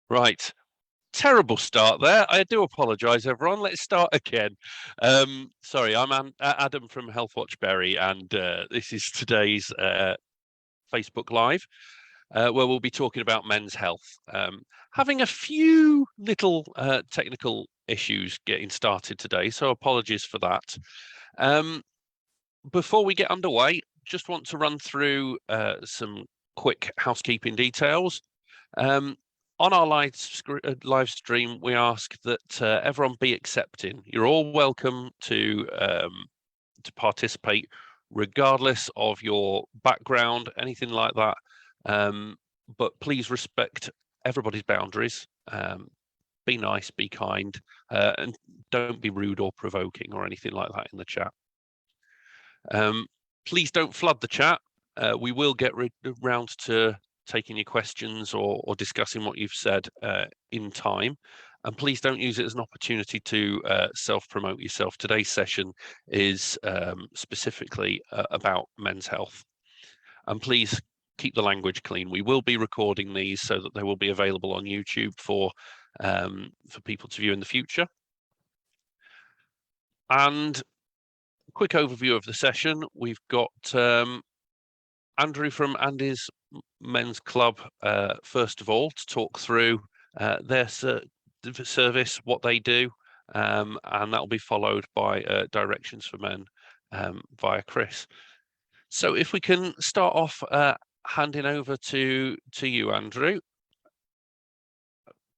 Right. Terrible start there. I do apologise, everyone. Let's start again. Sorry, I'm Adam from Healthwatch Berry, and this is today's Facebook Live, where we'll be talking about men's health. Having a few little technical issues getting started today, so apologies for that. Before we get underway, just want to run through some quick housekeeping details. On our live stream, we ask that everyone be accepting. You're all welcome to participate, regardless of your background, anything like that. But please respect everybody's boundaries. Be nice, be kind, and don't be rude or provoking or anything like that in the chat. Please don't flood the chat. We will get round to taking your questions or discussing what you've said in time. And please don't use it as an opportunity to self-promote yourself. Today's session is specifically about men's health. And please keep the language clean. We will be recording these so that they will be available on YouTube for people to view in the future. And quick overview of the session. We've got Andrew from Andy's Men's Club, first of all, to talk through their service, what they do, and that will be followed by Directions for Men via Chris. So if we can start off handing over to you, Andrew.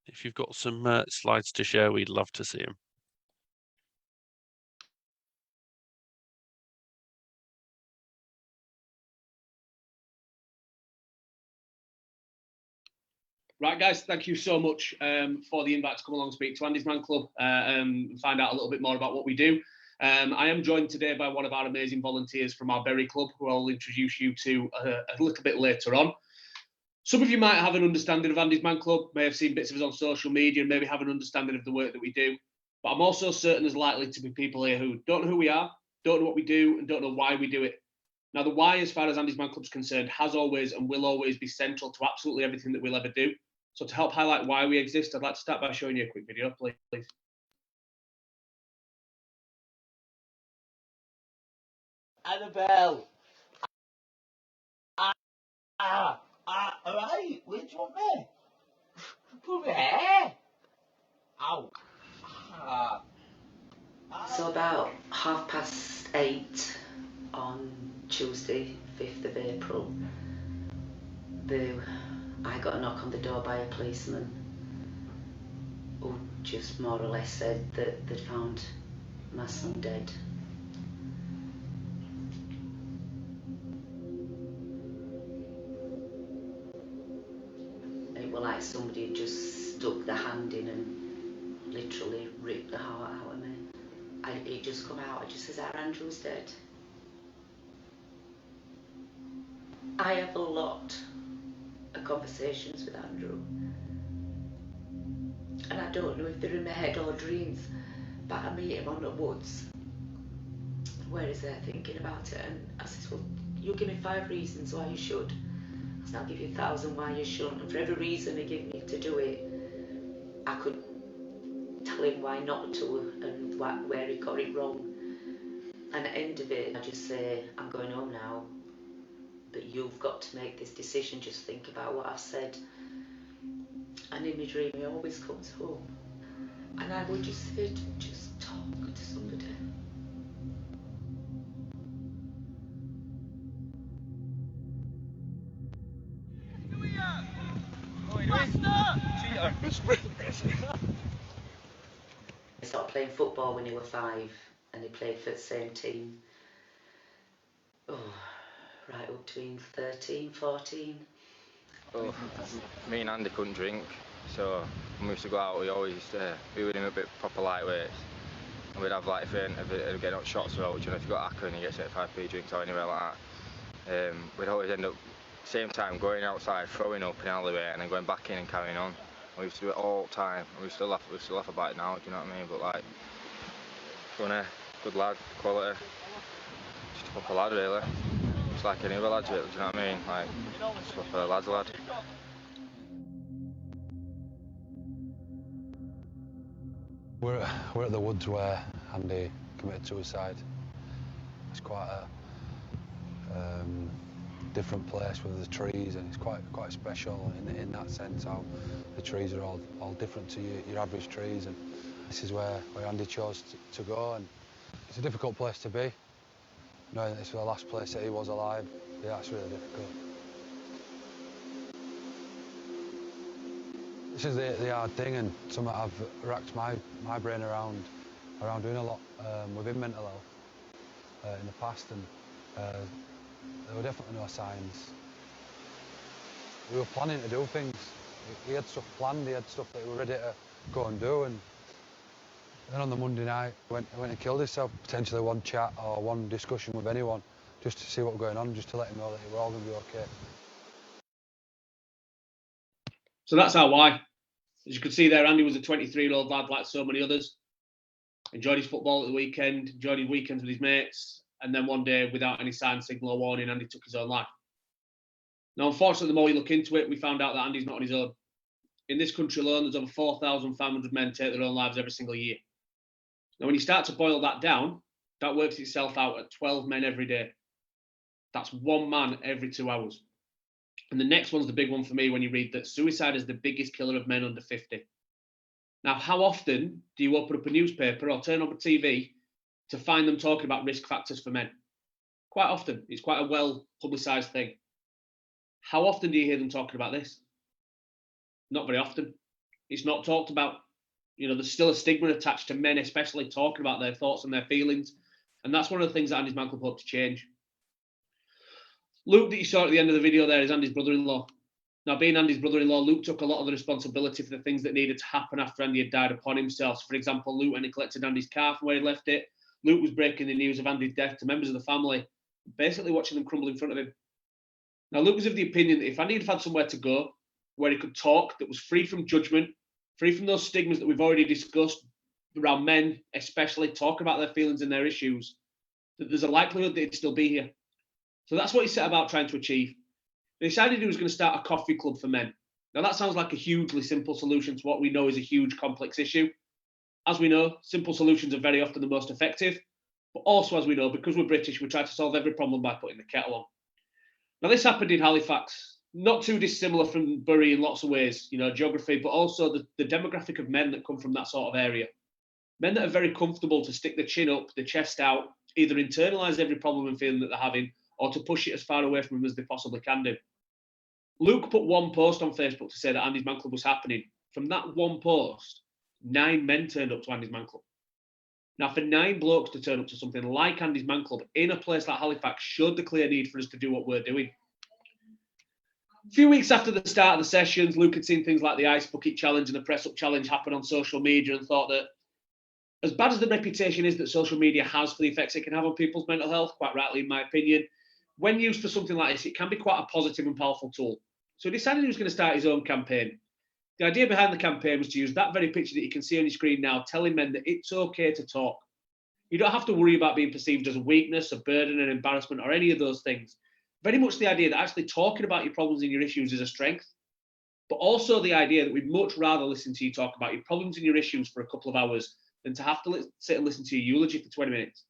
If you've got some slides to share, we'd love to see them. Right, guys, thank you so much for the invite to come along and speak to Andy's Man Club and find out a little bit more about what we do. I am joined today by one of our amazing volunteers from our Berry Club, who I'll introduce you to a little bit later on. Some of you might have an understanding of Andy's Man Club, may have seen bits of us on social media, and maybe have an understanding of the work that we do. But I'm also certain there's likely to be people here who don't know who we are, don't know what we do, and don't know why we do it. Now, the why, as far as Andy's Man Club is concerned, has always and will always be central to absolutely everything that we'll ever do. So to help highlight why we exist, I'd like to start by showing you a quick video, please. Annabelle! Alright, where do you want me? Pull my hair! Ow! So about 8:30 on Tuesday, 5th of April, I got a knock on the door by a policeman who just more or less said that they'd found my son dead. It was like somebody had just stuck their hand in and literally ripped the heart out of me. It just come out, it just says, our Andrew's dead. I have a lot of conversations with Andrew, and I don't know if they're in my head or dreams, but I meet him on the woods where he's there thinking about it, and I says, well, you give me 5 reasons why you should. I said, I'll give you 1,000 why you shouldn't, and for every reason he gave me to do it, I could tell him why not to and where he got it wrong. And at the end of it, I just say, I'm going home now, but you've got to make this decision. Just think about what I've said. And in my dream, he always comes home, and I would just sit and just talk to somebody. He started playing football when he was 5, and he played for the same team. Right up to 13, 14. Well, me and Andy couldn't drink, so when we used to go out, we always used to be with him a bit proper lightweights. And we'd have like if we get out shots out, you know, if you got Acker and you get 75p drinks or anywhere like that, we'd always end up same time going outside, throwing up in the alleyway, and then going back in and carrying on. We used to do it all the time, and we still laugh about it now. Do you know what I mean? But like, funny, good lad, quality, just a proper lad really. Just like any other lads, really. Do you know what I mean? Like, just a proper lad. We're at the woods where Andy committed suicide. It's quite a different place with the trees, and it's quite special in that sense, how the trees are all different to your average trees, and this is where Andy chose to go, and it's a difficult place to be. Knowing that this was the last place that he was alive, yeah, that's really difficult. This is the hard thing, and something I've racked my brain around doing a lot within mental health in the past, and there were definitely no signs. We were planning to do things. He had stuff planned, he had stuff that he was ready to go and do, and then on the Monday night, when he killed himself, potentially one chat or one discussion with anyone, just to see what was going on, just to let him know that we were all going to be okay. So that's our why. As you can see there, Andy was a 23-year-old lad like so many others. Enjoyed his football at the weekend, enjoyed his weekends with his mates, and then one day, without any sign, signal or warning, Andy took his own life. Now, unfortunately, the more we look into it, we found out that Andy's not on his own. In this country alone, there's over 4,500 men take their own lives every single year. Now, when you start to boil that down, that works itself out at 12 men every day. That's one man every 2 hours. And the next one's the big one for me when you read that suicide is the biggest killer of men under 50. Now, how often do you open up a newspaper or turn on the TV to find them talking about risk factors for men? Quite often. It's quite a well-publicised thing. How often do you hear them talking about this? Not very often. It's not talked about. You know, there's still a stigma attached to men, especially talking about their thoughts and their feelings. And that's one of the things that Andy's Man Club hope to change. Luke, that you saw at the end of the video there, is Andy's brother-in-law. Now, being Andy's brother-in-law, Luke took a lot of the responsibility for the things that needed to happen after Andy had died upon himself. For example, Luke, when he collected Andy's car from where he left it, Luke was breaking the news of Andy's death to members of the family, basically watching them crumble in front of him. Now, Luke was of the opinion that if Andy had had somewhere to go, where he could talk, that was free from judgment, free from those stigmas that we've already discussed around men, especially talking about their feelings and their issues, that there's a likelihood that he'd still be here. So that's what he set about trying to achieve. He decided he was going to start a coffee club for men. Now, that sounds like a hugely simple solution to what we know is a huge complex issue. As we know, simple solutions are very often the most effective. But also, as we know, because we're British, we try to solve every problem by putting the kettle on. Now, this happened in Halifax, not too dissimilar from Bury in lots of ways, you know, geography, but also the demographic of men that come from that sort of area. Men that are very comfortable to stick their chin up, their chest out, either internalise every problem and feeling that they're having, or to push it as far away from them as they possibly can do. Luke put one post on Facebook to say that Andy's Man Club was happening. From that one post, 9 men turned up to Andy's Man Club. Now, for 9 blokes to turn up to something like Andy's Man Club in a place like Halifax showed the clear need for us to do what we're doing. A few weeks after the start of the sessions, Luke had seen things like the Ice Bucket Challenge and the Press Up Challenge happen on social media and thought that as bad as the reputation is that social media has for the effects it can have on people's mental health, quite rightly in my opinion, when used for something like this, it can be quite a positive and powerful tool. So he decided he was going to start his own campaign. The idea behind the campaign was to use that very picture that you can see on your screen now, telling men that it's okay to talk. You don't have to worry about being perceived as a weakness, a burden, an embarrassment, or any of those things. Very much the idea that actually talking about your problems and your issues is a strength, but also the idea that we'd much rather listen to you talk about your problems and your issues for a couple of hours than to have to sit and listen to your eulogy for 20 minutes.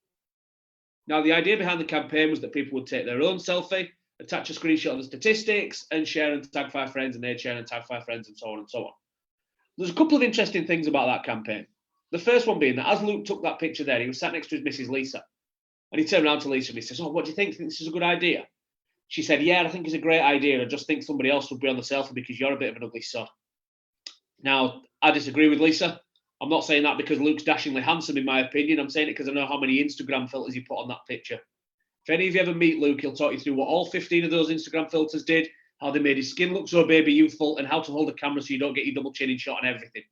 Now, the idea behind the campaign was that people would take their own selfie, attach a screenshot of the statistics, and share and tag 5 friends, and they'd share and tag 5 friends, and so on and so on. There's a couple of interesting things about that campaign. The first one being that as Luke took that picture there, he was sat next to his Mrs. Lisa. And he turned around to Lisa and he says, "Oh, what do you think? Think this is a good idea?" She said, "Yeah, I think it's a great idea. I just think somebody else would be on the selfie because you're a bit of an ugly sod." Now, I disagree with Lisa. I'm not saying that because Luke's dashingly handsome, in my opinion. I'm saying it because I know how many Instagram filters he put on that picture. If any of you ever meet Luke, he'll talk you through what all 15 of those Instagram filters did, how they made his skin look so baby youthful, and how to hold a camera so you don't get your double chin in shot and everything.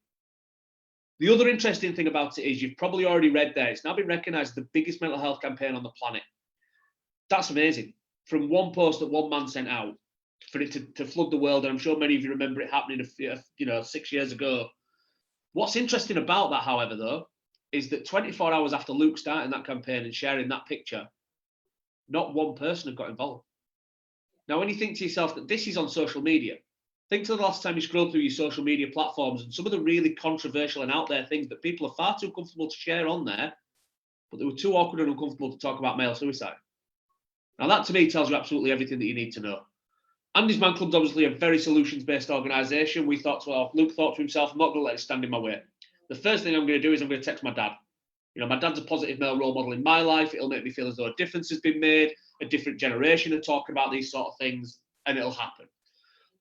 The other interesting thing about it is you've probably already read there, it's now been recognised as the biggest mental health campaign on the planet. That's amazing. From one post that one man sent out, for it to flood the world, and I'm sure many of you remember it happening 6 years ago. What's interesting about that, however, though, is that 24 hours after Luke starting that campaign and sharing that picture, not one person had got involved. Now, when you think to yourself that this is on social media, Think to the last time you scrolled through your social media platforms and some of the really controversial and out there things that people are far too comfortable to share on there, but they were too awkward and uncomfortable to talk about male suicide. Now that to me tells you absolutely everything that you need to know. Andy's Man Club's obviously a very solutions-based organisation. Luke thought to himself, I'm not going to let it stand in my way. The first thing I'm going to do is I'm going to text my dad. My dad's a positive male role model in my life. It'll make me feel as though a difference has been made, a different generation are talking about these sort of things, and it'll happen.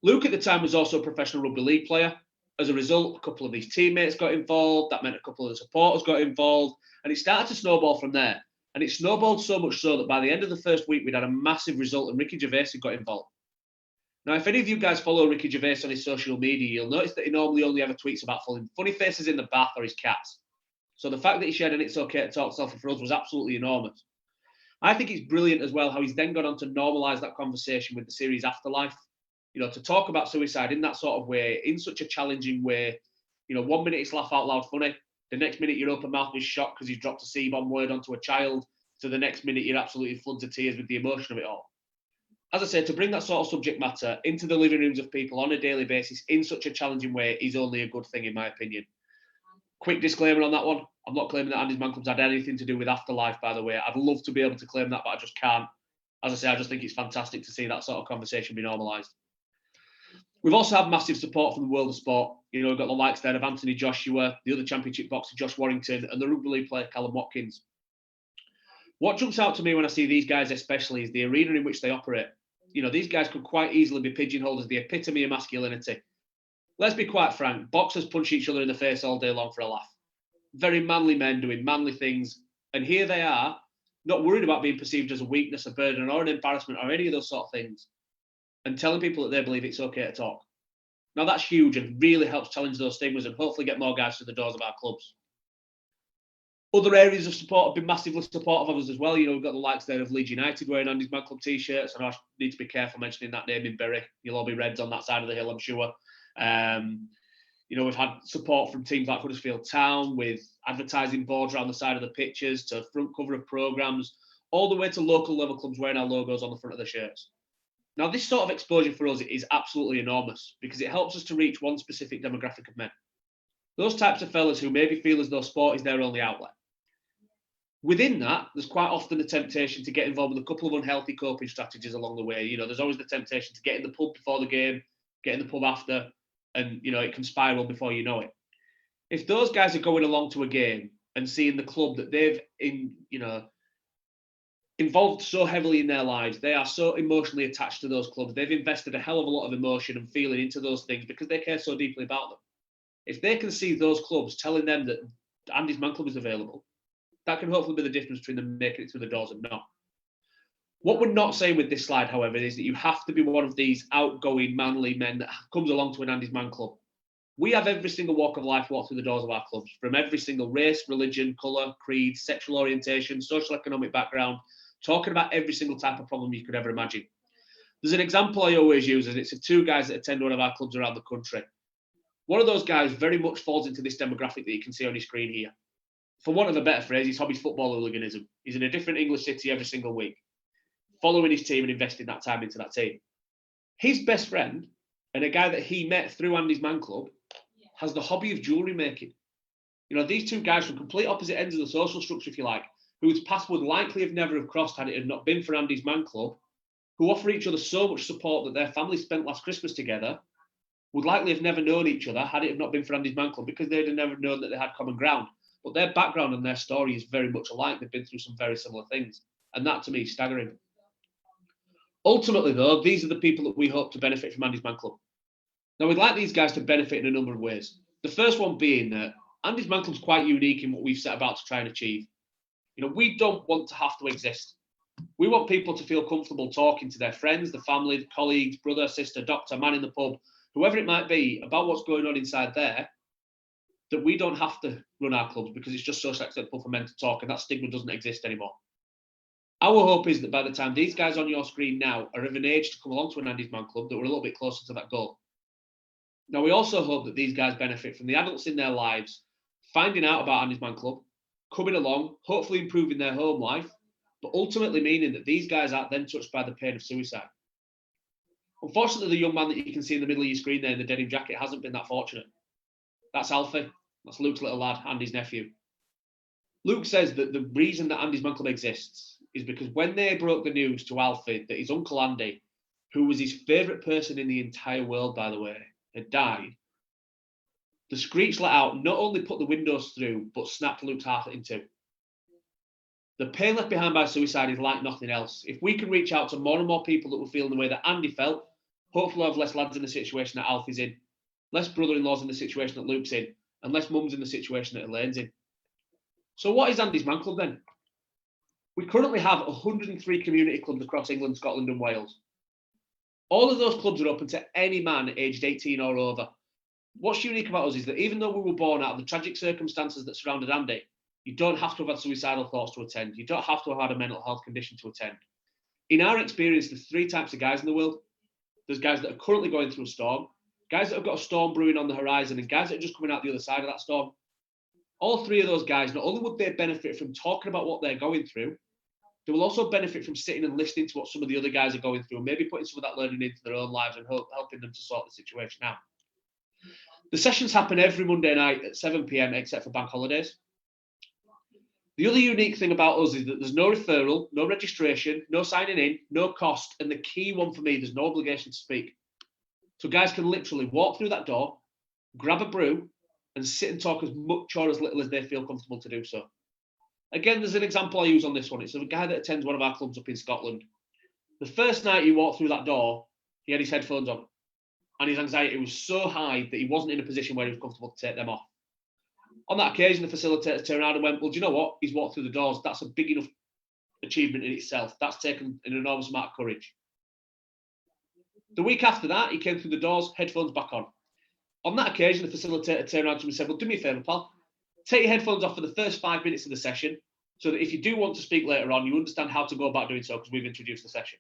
Luke at the time was also a professional rugby league player. As a result, a couple of his teammates got involved. That meant a couple of the supporters got involved, and it started to snowball from there. And it snowballed so much so that by the end of the first week, we'd had a massive result, and Ricky Gervais had got involved. Now, if any of you guys follow Ricky Gervais on his social media, you'll notice that he normally only ever tweets about funny faces in the bath or his cats. So the fact that he shared an It's Okay to Talk selfie for us was absolutely enormous. I think it's brilliant as well how he's then gone on to normalise that conversation with the series Afterlife. To talk about suicide in that sort of way, in such a challenging way. 1 minute it's laugh out loud funny. The next minute your open mouth is shocked because you dropped a C-bomb word onto a child. So the next minute you're absolutely floods of tears with the emotion of it all. As I say, to bring that sort of subject matter into the living rooms of people on a daily basis in such a challenging way is only a good thing, in my opinion. Quick disclaimer on that one. I'm not claiming that Andy's Man Club's had anything to do with Afterlife, by the way. I'd love to be able to claim that, but I just can't. As I say, I just think it's fantastic to see that sort of conversation be normalised. We've also had massive support from the world of sport. We've got the likes there of Anthony Joshua, the other championship boxer Josh Warrington, and the rugby league player Callum Watkins. What jumps out to me when I see these guys especially is the arena in which they operate. These guys could quite easily be pigeonholed as the epitome of masculinity. Let's be quite frank, boxers punch each other in the face all day long for a laugh. Very manly men doing manly things. And here they are, not worried about being perceived as a weakness, a burden, or an embarrassment, or any of those sort of things, and telling people that they believe it's okay to talk. Now that's huge and really helps challenge those stigmas and hopefully get more guys through the doors of our clubs. Other areas of support have been massively supportive of us as well. We've got the likes there of Leeds United wearing Andy's Man Club t-shirts, and I need to be careful mentioning that name in Bury. You'll all be Reds on that side of the hill, I'm sure. We've had support from teams like Huddersfield Town with advertising boards around the side of the pitches to front cover of programmes, all the way to local level clubs wearing our logos on the front of the shirts. Now, this sort of exposure for us is absolutely enormous because it helps us to reach one specific demographic of men. Those types of fellas who maybe feel as though sport is their only outlet. Within that, there's quite often the temptation to get involved with a couple of unhealthy coping strategies along the way. There's always the temptation to get in the pub before the game, get in the pub after, and, it can spiral before you know it. If those guys are going along to a game and seeing the club that they've involved so heavily in their lives, they are so emotionally attached to those clubs, they've invested a hell of a lot of emotion and feeling into those things because they care so deeply about them. If they can see those clubs telling them that Andy's Man Club is available, that can hopefully be the difference between them making it through the doors and not. What we're not saying with this slide, however, is that you have to be one of these outgoing, manly men that comes along to an Andy's Man Club. We have every single walk of life walk through the doors of our clubs, from every single race, religion, colour, creed, sexual orientation, social economic background, talking about every single type of problem you could ever imagine. There's an example I always use, and it's of two guys that attend one of our clubs around the country. One of those guys very much falls into this demographic that you can see on your screen here. For want of a better phrase, his hobby's football hooliganism. He's in a different English city every single week, following his team and investing that time into that team. His best friend, and a guy that he met through Andy's Man Club, has the hobby of jewellery making. These two guys from complete opposite ends of the social structure, if you like, whose paths would likely have never have crossed had it not been for Andy's Man Club, who offer each other so much support that their families spent last Christmas together, would likely have never known each other had it have not been for Andy's Man Club because they'd have never known that they had common ground. But their background and their story is very much alike. They've been through some very similar things. And that, to me, is staggering. Ultimately, though, these are the people that we hope to benefit from Andy's Man Club. Now, we'd like these guys to benefit in a number of ways. The first one being that Andy's Man Club's quite unique in what we've set about to try and achieve. We don't want to have to exist. We want people to feel comfortable talking to their friends, the family, the colleagues, brother, sister, doctor, man in the pub, whoever it might be, about what's going on inside there, that we don't have to run our clubs because it's just so acceptable for men to talk, and that stigma doesn't exist anymore. Our hope is that by the time these guys on your screen now are of an age to come along to an Andy's Man Club, that we're a little bit closer to that goal. Now, we also hope that these guys benefit from the adults in their lives finding out about Andy's Man Club, coming along, hopefully improving their home life, but ultimately meaning that these guys aren't then touched by the pain of suicide. Unfortunately, the young man that you can see in the middle of your screen there in the denim jacket hasn't been that fortunate. That's Alfie. That's Luke's little lad, Andy's nephew. Luke says that the reason that Andy's Man Club exists is because when they broke the news to Alfie that his uncle Andy, who was his favourite person in the entire world, by the way, had died, the screech let out not only put the windows through, but snapped Luke's heart in two. The pain left behind by suicide is like nothing else. If we can reach out to more and more people that will feel the way that Andy felt, hopefully we'll have less lads in the situation that Alfie's in, less brother-in-laws in the situation that Luke's in, and less mums in the situation that Elaine's in. So what is Andy's Man Club then? We currently have 103 community clubs across England, Scotland and Wales. All of those clubs are open to any man aged 18 or over. What's unique about us is that even though we were born out of the tragic circumstances that surrounded Andy, you don't have to have had suicidal thoughts to attend. You don't have to have had a mental health condition to attend. In our experience, there's three types of guys in the world. There's guys that are currently going through a storm, guys that have got a storm brewing on the horizon, and guys that are just coming out the other side of that storm. All three of those guys, not only would they benefit from talking about what they're going through, they will also benefit from sitting and listening to what some of the other guys are going through, and maybe putting some of that learning into their own lives and helping them to sort the situation out. The sessions happen every Monday night at 7 p.m, except for bank holidays. The other unique thing about us is that there's no referral, no registration, no signing in, no cost, and the key one for me, there's no obligation to speak. So guys can literally walk through that door, grab a brew, and sit and talk as much or as little as they feel comfortable to do so. Again, there's an example I use on this one. It's a guy that attends one of our clubs up in Scotland. The first night he walked through that door, he had his headphones on, and his anxiety was so high that he wasn't in a position where he was comfortable to take them off. On that occasion, the facilitator turned around and went, well, do you know what? He's walked through the doors. That's a big enough achievement in itself. That's taken an enormous amount of courage. The week after that, he came through the doors, headphones back on. On that occasion, the facilitator turned around to him and said, well, do me a favour, pal. Take your headphones off for the first 5 minutes of the session so that if you do want to speak later on, you understand how to go about doing so because we've introduced the session.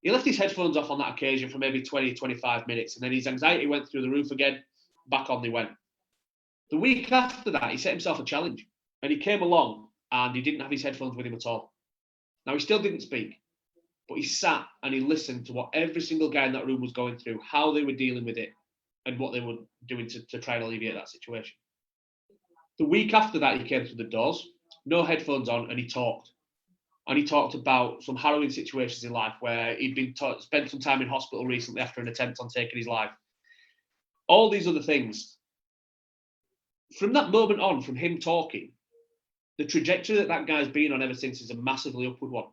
He left his headphones off on that occasion for maybe 20, 25 minutes, and then his anxiety went through the roof again. Back on they went. The week after that, he set himself a challenge, and he came along and he didn't have his headphones with him at all. Now, he still didn't speak, but he sat and he listened to what every single guy in that room was going through, how they were dealing with it, and what they were doing to try and alleviate that situation. The week after that, he came through the doors, no headphones on, and he talked. And he talked about some harrowing situations in life where he'd been spent some time in hospital recently after an attempt on taking his life. All these other things. From that moment on, from him talking, the trajectory that guy's been on ever since is a massively upward one.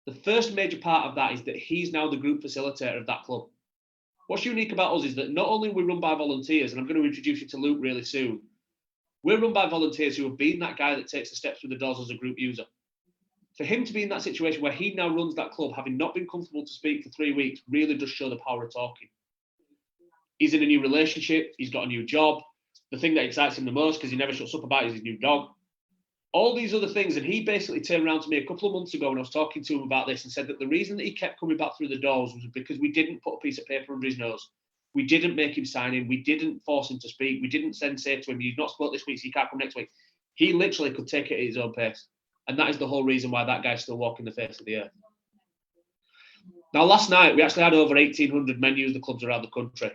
The first major part of that is that he's now the group facilitator of that club. What's unique about us is that not only are we run by volunteers, and I'm going to introduce you to Luke really soon, we're run by volunteers who have been that guy that takes the steps through the doors as a group user. For him to be in that situation where he now runs that club, having not been comfortable to speak for 3 weeks, really does show the power of talking. He's in a new relationship, he's got a new job. The thing that excites him the most, because he never shuts up about, is his new dog. All these other things, and he basically turned around to me a couple of months ago when I was talking to him about this and said that the reason that he kept coming back through the doors was because we didn't put a piece of paper under his nose. We didn't make him sign in. We didn't force him to speak. We didn't say to him, you've not spoke this week, so you can't come next week. He literally could take it at his own pace. And that is the whole reason why that guy's still walking the face of the earth. Now, last night, we actually had over 1,800 men use the clubs around the country.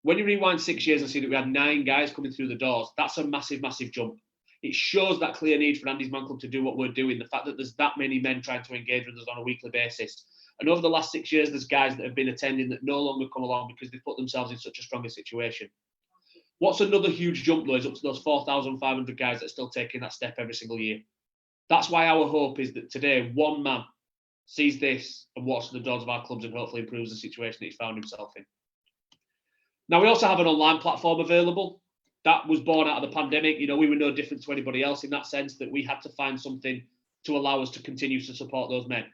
When you rewind 6 years and see that we had 9 guys coming through the doors, that's a massive, massive jump. It shows that clear need for Andy's Man Club to do what we're doing, the fact that there's that many men trying to engage with us on a weekly basis. And over the last 6 years, there's guys that have been attending that no longer come along because they've put themselves in such a stronger situation. What's another huge jump, though, is up to those 4,500 guys that are still taking that step every single year. That's why our hope is that today, one man sees this and walks to the doors of our clubs and hopefully improves the situation that he's found himself in. Now, we also have an online platform available. That was born out of the pandemic. You know, we were no different to anybody else in that sense, that we had to find something to allow us to continue to support those men.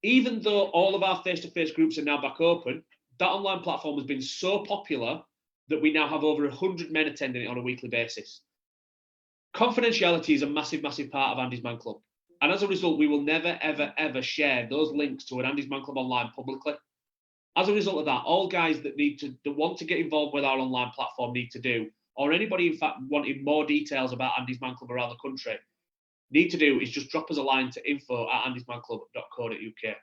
Even though all of our face-to-face groups are now back open, that online platform has been so popular that we now have over 100 men attending it on a weekly basis. Confidentiality is a massive, massive part of Andy's Man Club. And as a result, we will never, ever, ever share those links to an Andy's Man Club online publicly. As a result of that, all guys that want to get involved with our online platform need to do, or anybody in fact wanting more details about Andy's Man Club around the country, need to do is just drop us a line to info@andysmanclub.co.uk.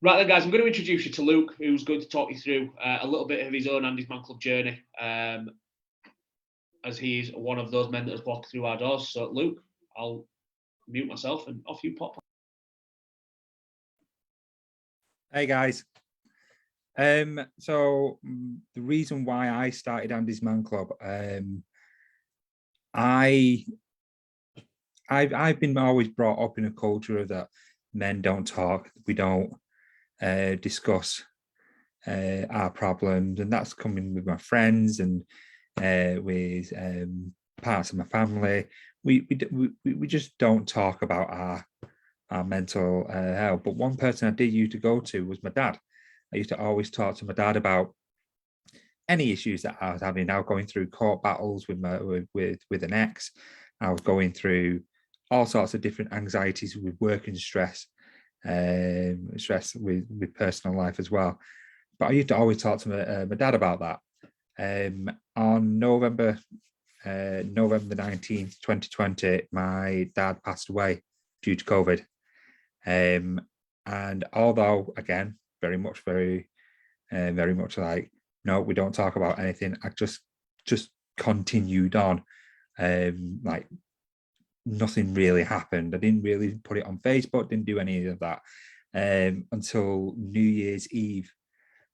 Right then, guys, I'm going to introduce you to Luke, who's going to talk you through a little bit of his own Andy's Man Club journey, as he's one of those men that has walked through our doors. So, Luke, I'll mute myself and off you pop. Hey guys. So the reason why I started Andy's Man Club, I've been always brought up in a culture of that men don't talk, we don't discuss our problems, and that's coming with my friends and with parts of my family. We just don't talk about our mental health. But one person I did used to go to was my dad. I used to always talk to my dad about any issues that I was having. I was going through court battles with an ex. I was going through all sorts of different anxieties with work and stress with personal life as well. But I used to always talk to my dad about that. On November the 19th, 2020, my dad passed away due to COVID. And although, again, very much like, no, we don't talk about anything, I just continued on. Like nothing really happened. I didn't really put it on Facebook, didn't do any of that until New Year's Eve.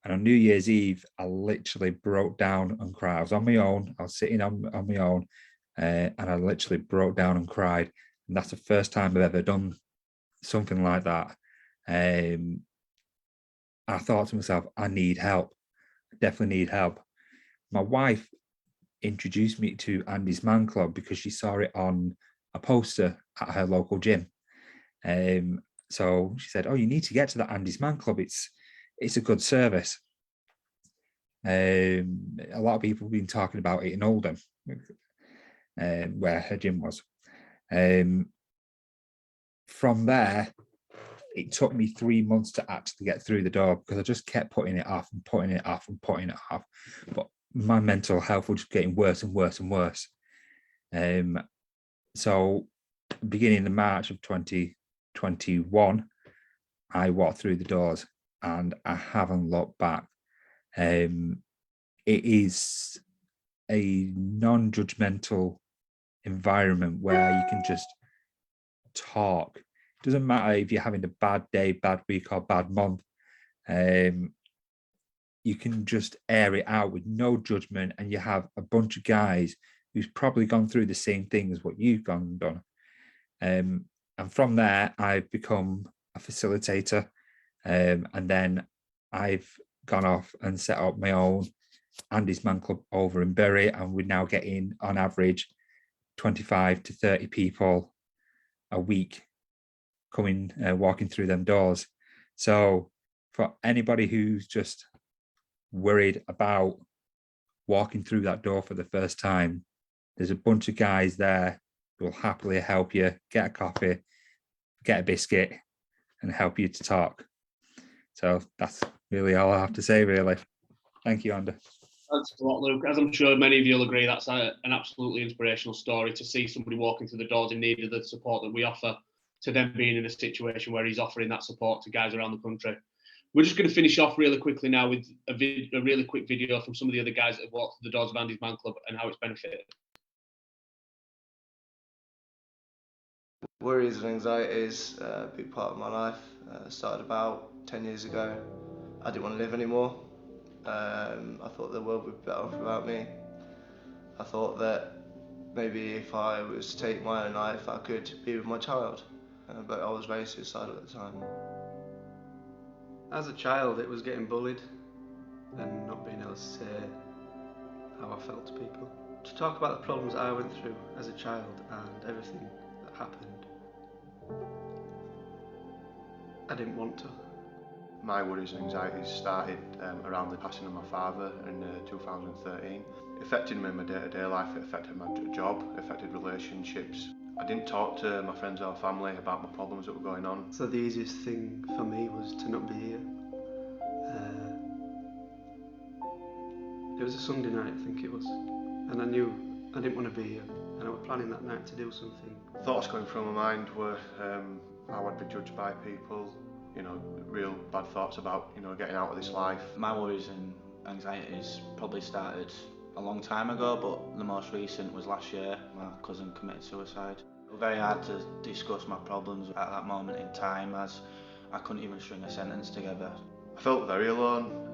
And on New Year's Eve, I literally broke down and cried. I was on my own. I was sitting on my own, and I literally broke down and cried. And that's the first time I've ever done something like that. I thought to myself, I need help. I definitely need help. My wife introduced me to Andy's Man Club because she saw it on a poster at her local gym. So she said, "Oh, you need to get to that Andy's Man Club. It's a good service." A lot of people have been talking about it in Oldham, where her gym was. From there, it took me 3 months to actually get through the door because I just kept putting it off and putting it off and putting it off. But my mental health was just getting worse and worse and worse. So beginning of March of 2021, I walked through the doors and I haven't looked back. It is a non-judgmental environment where you can just talk. It doesn't matter if you're having a bad day, bad week, or bad month. You can just air it out with no judgment, and you have a bunch of guys who's probably gone through the same thing as what you've gone and done. And from there, I've become a facilitator, and then I've gone off and set up my own Andy's Man Club over in Bury, and we're now getting on average 25 to 30 people a week coming walking through them doors. So for anybody who's just worried about walking through that door for the first time, there's a bunch of guys there who will happily help you get a coffee, get a biscuit, and help you to talk. So that's really all I have to say, really. Thank you, Andy. Thanks a lot, Luke. As I'm sure many of you will agree, that's an absolutely inspirational story to see somebody walking through the doors in need of the support that we offer, to them being in a situation where he's offering that support to guys around the country. We're just going to finish off really quickly now with a really quick video from some of the other guys that have walked through the doors of Andy's Man Club and how it's benefited. Worries and anxieties, a big part of my life. Started about 10 years ago. I didn't want to live anymore. I thought the world would be better off without me. I thought that maybe if I was to take my own life, I could be with my child. But I was very suicidal at the time. As a child, it was getting bullied and not being able to say how I felt to people. To talk about the problems I went through as a child and everything that happened, I didn't want to. My worries and anxieties started around the passing of my father in 2013. It affected me in my day-to-day life, it affected my job, it affected relationships. I didn't talk to my friends or family about my problems that were going on. So the easiest thing for me was to not be here. It was a Sunday night, I think it was, and I knew I didn't want to be here, and I was planning that night to do something. Thoughts going through my mind were how I'd be judged by people, you know, real bad thoughts about, you know, getting out of this life. My worries and anxieties probably started a long time ago, but the most recent was last year. My cousin committed suicide. It was very hard to discuss my problems at that moment in time, as I couldn't even string a sentence together. I felt very alone.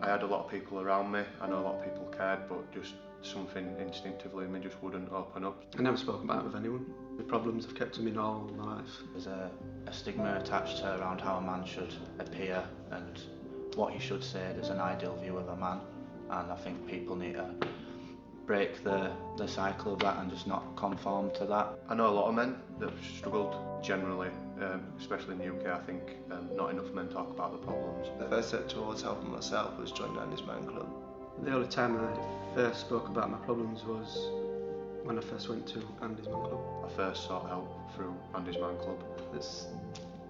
I had a lot of people around me. I know a lot of people cared, but just something instinctively in me just wouldn't open up. I never spoke about it with anyone. The problems have kept me all my life. There's a stigma attached to around how a man should appear and what he should say. There's an ideal view of a man, and I think people need to break the cycle of that and just not conform to that. I know a lot of men that have struggled generally, especially in the UK. I think not enough men talk about the problems. The first step towards helping myself was joining Andy's Man Club. The only time I first spoke about my problems was when I first went to Andy's Man Club. I first sought help through Andy's Man Club. It's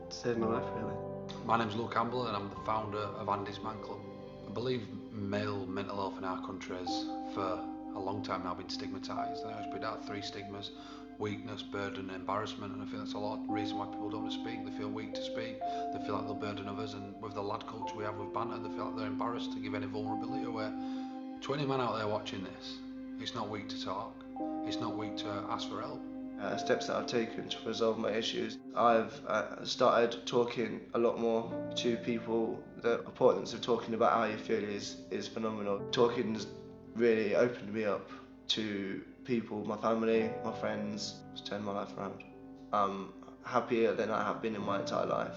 saved my life, really. My name's Luke Campbell and I'm the founder of Andy's Man Club. I believe male mental health in our country has for a long time now been stigmatised. And it's been out 3 stigmas: weakness, burden and embarrassment, and I feel that's a lot of the reason why people don't want to speak. They feel weak to speak, they feel like they'll burden others, and with the lad culture we have with banter, they feel like they're embarrassed to give any vulnerability away. To any man out there watching this, it's not weak to talk, it's not weak to ask for help. Steps that I've taken to resolve my issues. I've started talking a lot more to people. The importance of talking about how you feel is phenomenal. Talking's really opened me up to people, my family, my friends. It's turned my life around. I'm happier than I have been in my entire life.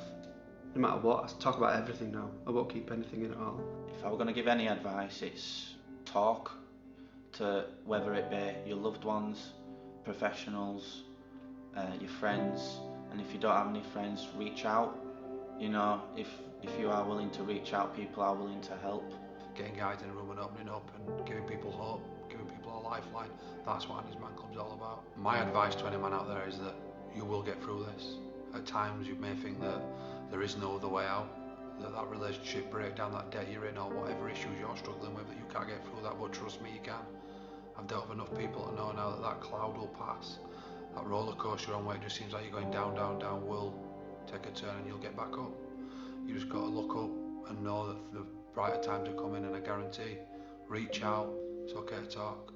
No matter what, I talk about everything now. I won't keep anything in at all. If I were going to give any advice, it's talk to, whether it be your loved ones, professionals, your friends, and if you don't have any friends, reach out. You know, if you are willing to reach out, people are willing to help. Getting guys in a room and opening up and giving people hope, giving people a lifeline, that's what Andy's Man Club's all about. My advice to any man out there is that you will get through this. At times you may think that there is no other way out, that relationship breakdown, that debt you're in, or whatever issues you're struggling with, that you can't get through that, but trust me, you can. I've dealt with enough people to know now that that cloud will pass. That roller coaster on where it just seems like you're going down, down, down will take a turn and you'll get back up. You just got to look up and know that the brighter times are coming, and I guarantee, reach out, it's okay to talk.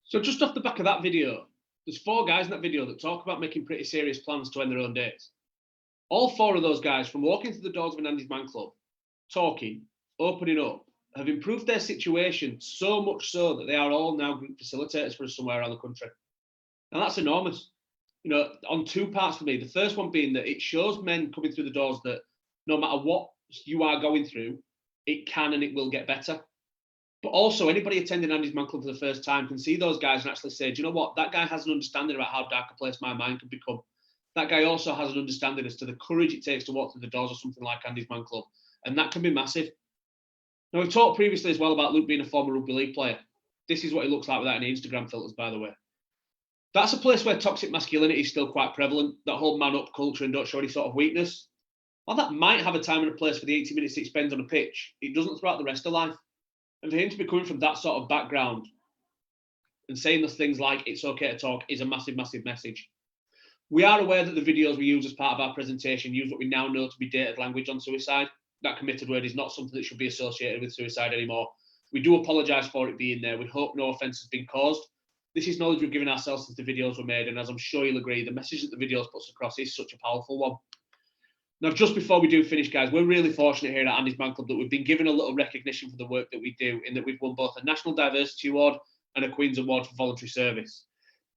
So just off the back of that video, there's 4 guys in that video that talk about making pretty serious plans to end their own days. All 4 of those guys, from walking through the doors of an Andy's Man Club, talking, opening up, have improved their situation so much so that they are all now group facilitators for us somewhere around the country. And that's enormous. You know, on 2 parts for me. The first one being that it shows men coming through the doors that no matter what you are going through, it can and it will get better. But also, anybody attending Andy's Man Club for the first time can see those guys and actually say, do you know what? That guy has an understanding about how dark a place my mind can become. That guy also has an understanding as to the courage it takes to walk through the doors of something like Andy's Man Club. And that can be massive. Now, we've talked previously as well about Luke being a former rugby league player. This is what he looks like without any Instagram filters, by the way. That's a place where toxic masculinity is still quite prevalent, that whole man-up culture and don't show any sort of weakness. While that might have a time and a place for the 80 minutes he spends on a pitch, it doesn't throughout the rest of life. And for him to be coming from that sort of background and saying those things like it's okay to talk is a massive, massive message. We are aware that the videos we use as part of our presentation use what we now know to be dated language on suicide. That committed word is not something that should be associated with suicide anymore. We do apologise for it being there. We hope no offence has been caused. This is knowledge we've given ourselves since the videos were made, and as I'm sure you'll agree, the message that the videos puts across is such a powerful one. Now, just before we do finish, guys, we're really fortunate here at Andy's Man Club that we've been given a little recognition for the work that we do, in that we've won both a National Diversity Award and a Queen's Award for Voluntary Service.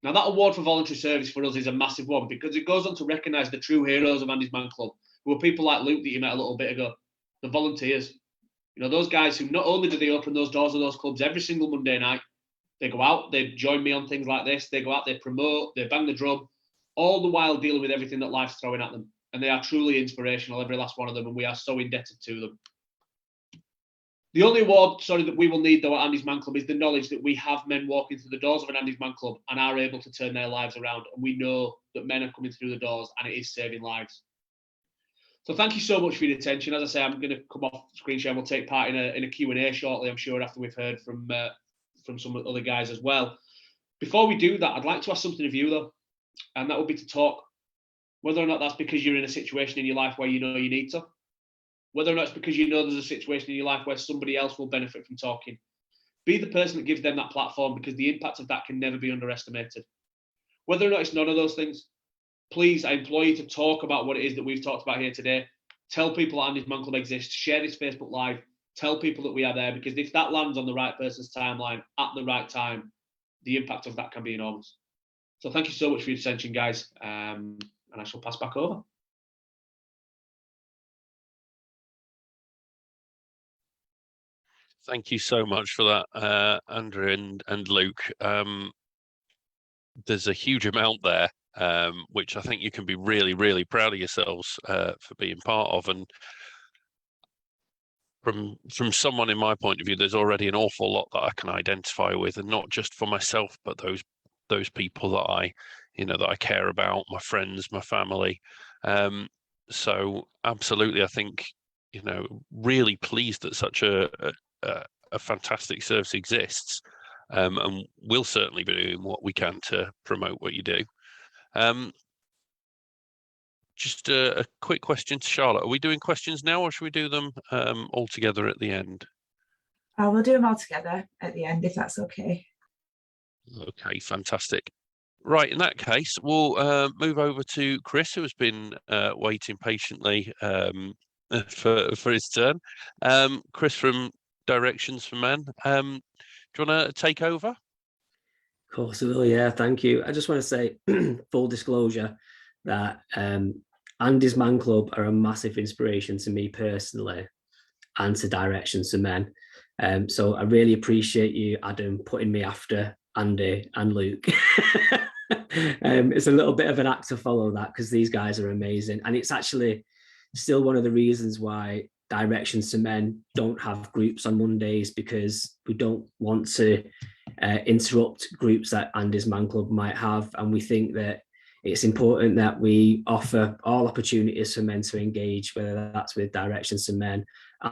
Now, that award for voluntary service for us is a massive one because it goes on to recognise the true heroes of Andy's Man Club, who are people like Luke that you met a little bit ago, the volunteers. You know, those guys who not only do they open those doors of those clubs every single Monday night, they go out, they join me on things like this, they go out, they promote, they bang the drum, all the while dealing with everything that life's throwing at them. And they are truly inspirational, every last one of them, and we are so indebted to them. The only award, that we will need, though, at Andy's Man Club is the knowledge that we have men walking through the doors of an Andy's Man Club and are able to turn their lives around. And we know that men are coming through the doors and it is saving lives. So thank you so much for your attention. As I say, I'm going to come off screen share and we'll take part in a Q&A shortly, I'm sure, after we've heard from some other guys as well. Before we do that, I'd like to ask something of you, though. and that would be to talk. Whether or not that's because you're in a situation in your life where you know you need to, whether or not it's because you know there's a situation in your life where somebody else will benefit from talking. Be the person that gives them that platform, because the impact of that can never be underestimated. Whether or not it's none of those things, please, I implore you to talk about what it is that we've talked about here today. Tell people Andy's Man Club exists. Share this Facebook Live. Tell people that we are there, because if that lands on the right person's timeline at the right time, the impact of that can be enormous. So thank you so much for your attention, guys. And I shall pass back over. Thank you so much for that, Andrew and Luke. There's a huge amount there, which I think you can be really, really proud of yourselves for being part of. And from someone in my point of view, there's already an awful lot that I can identify with, and not just for myself, but those people that I care about, my friends, my family. So absolutely, I think, really pleased that such a fantastic service exists, and we'll certainly be doing what we can to promote what you do. Just a quick question to Charlotte. Are we doing questions now, or should we do them all together at the end? We'll do them all together at the end, if that's okay. Okay, fantastic. Right, in that case, we'll move over to Chris, who has been waiting patiently for his turn. Chris from Directions for Men. Do you want to take over? Of course I will, yeah, thank you. I just want to say, full disclosure, that Andy's Man Club are a massive inspiration to me personally and to Directions for Men. So I really appreciate you, Adam, putting me after Andy and Luke. It's a little bit of an act to follow that, because these guys are amazing. And it's actually still one of the reasons why Directions to Men don't have groups on Mondays, because we don't want to interrupt groups that Andy's Man Club might have. And we think that it's important that we offer all opportunities for men to engage, whether that's with Directions to Men,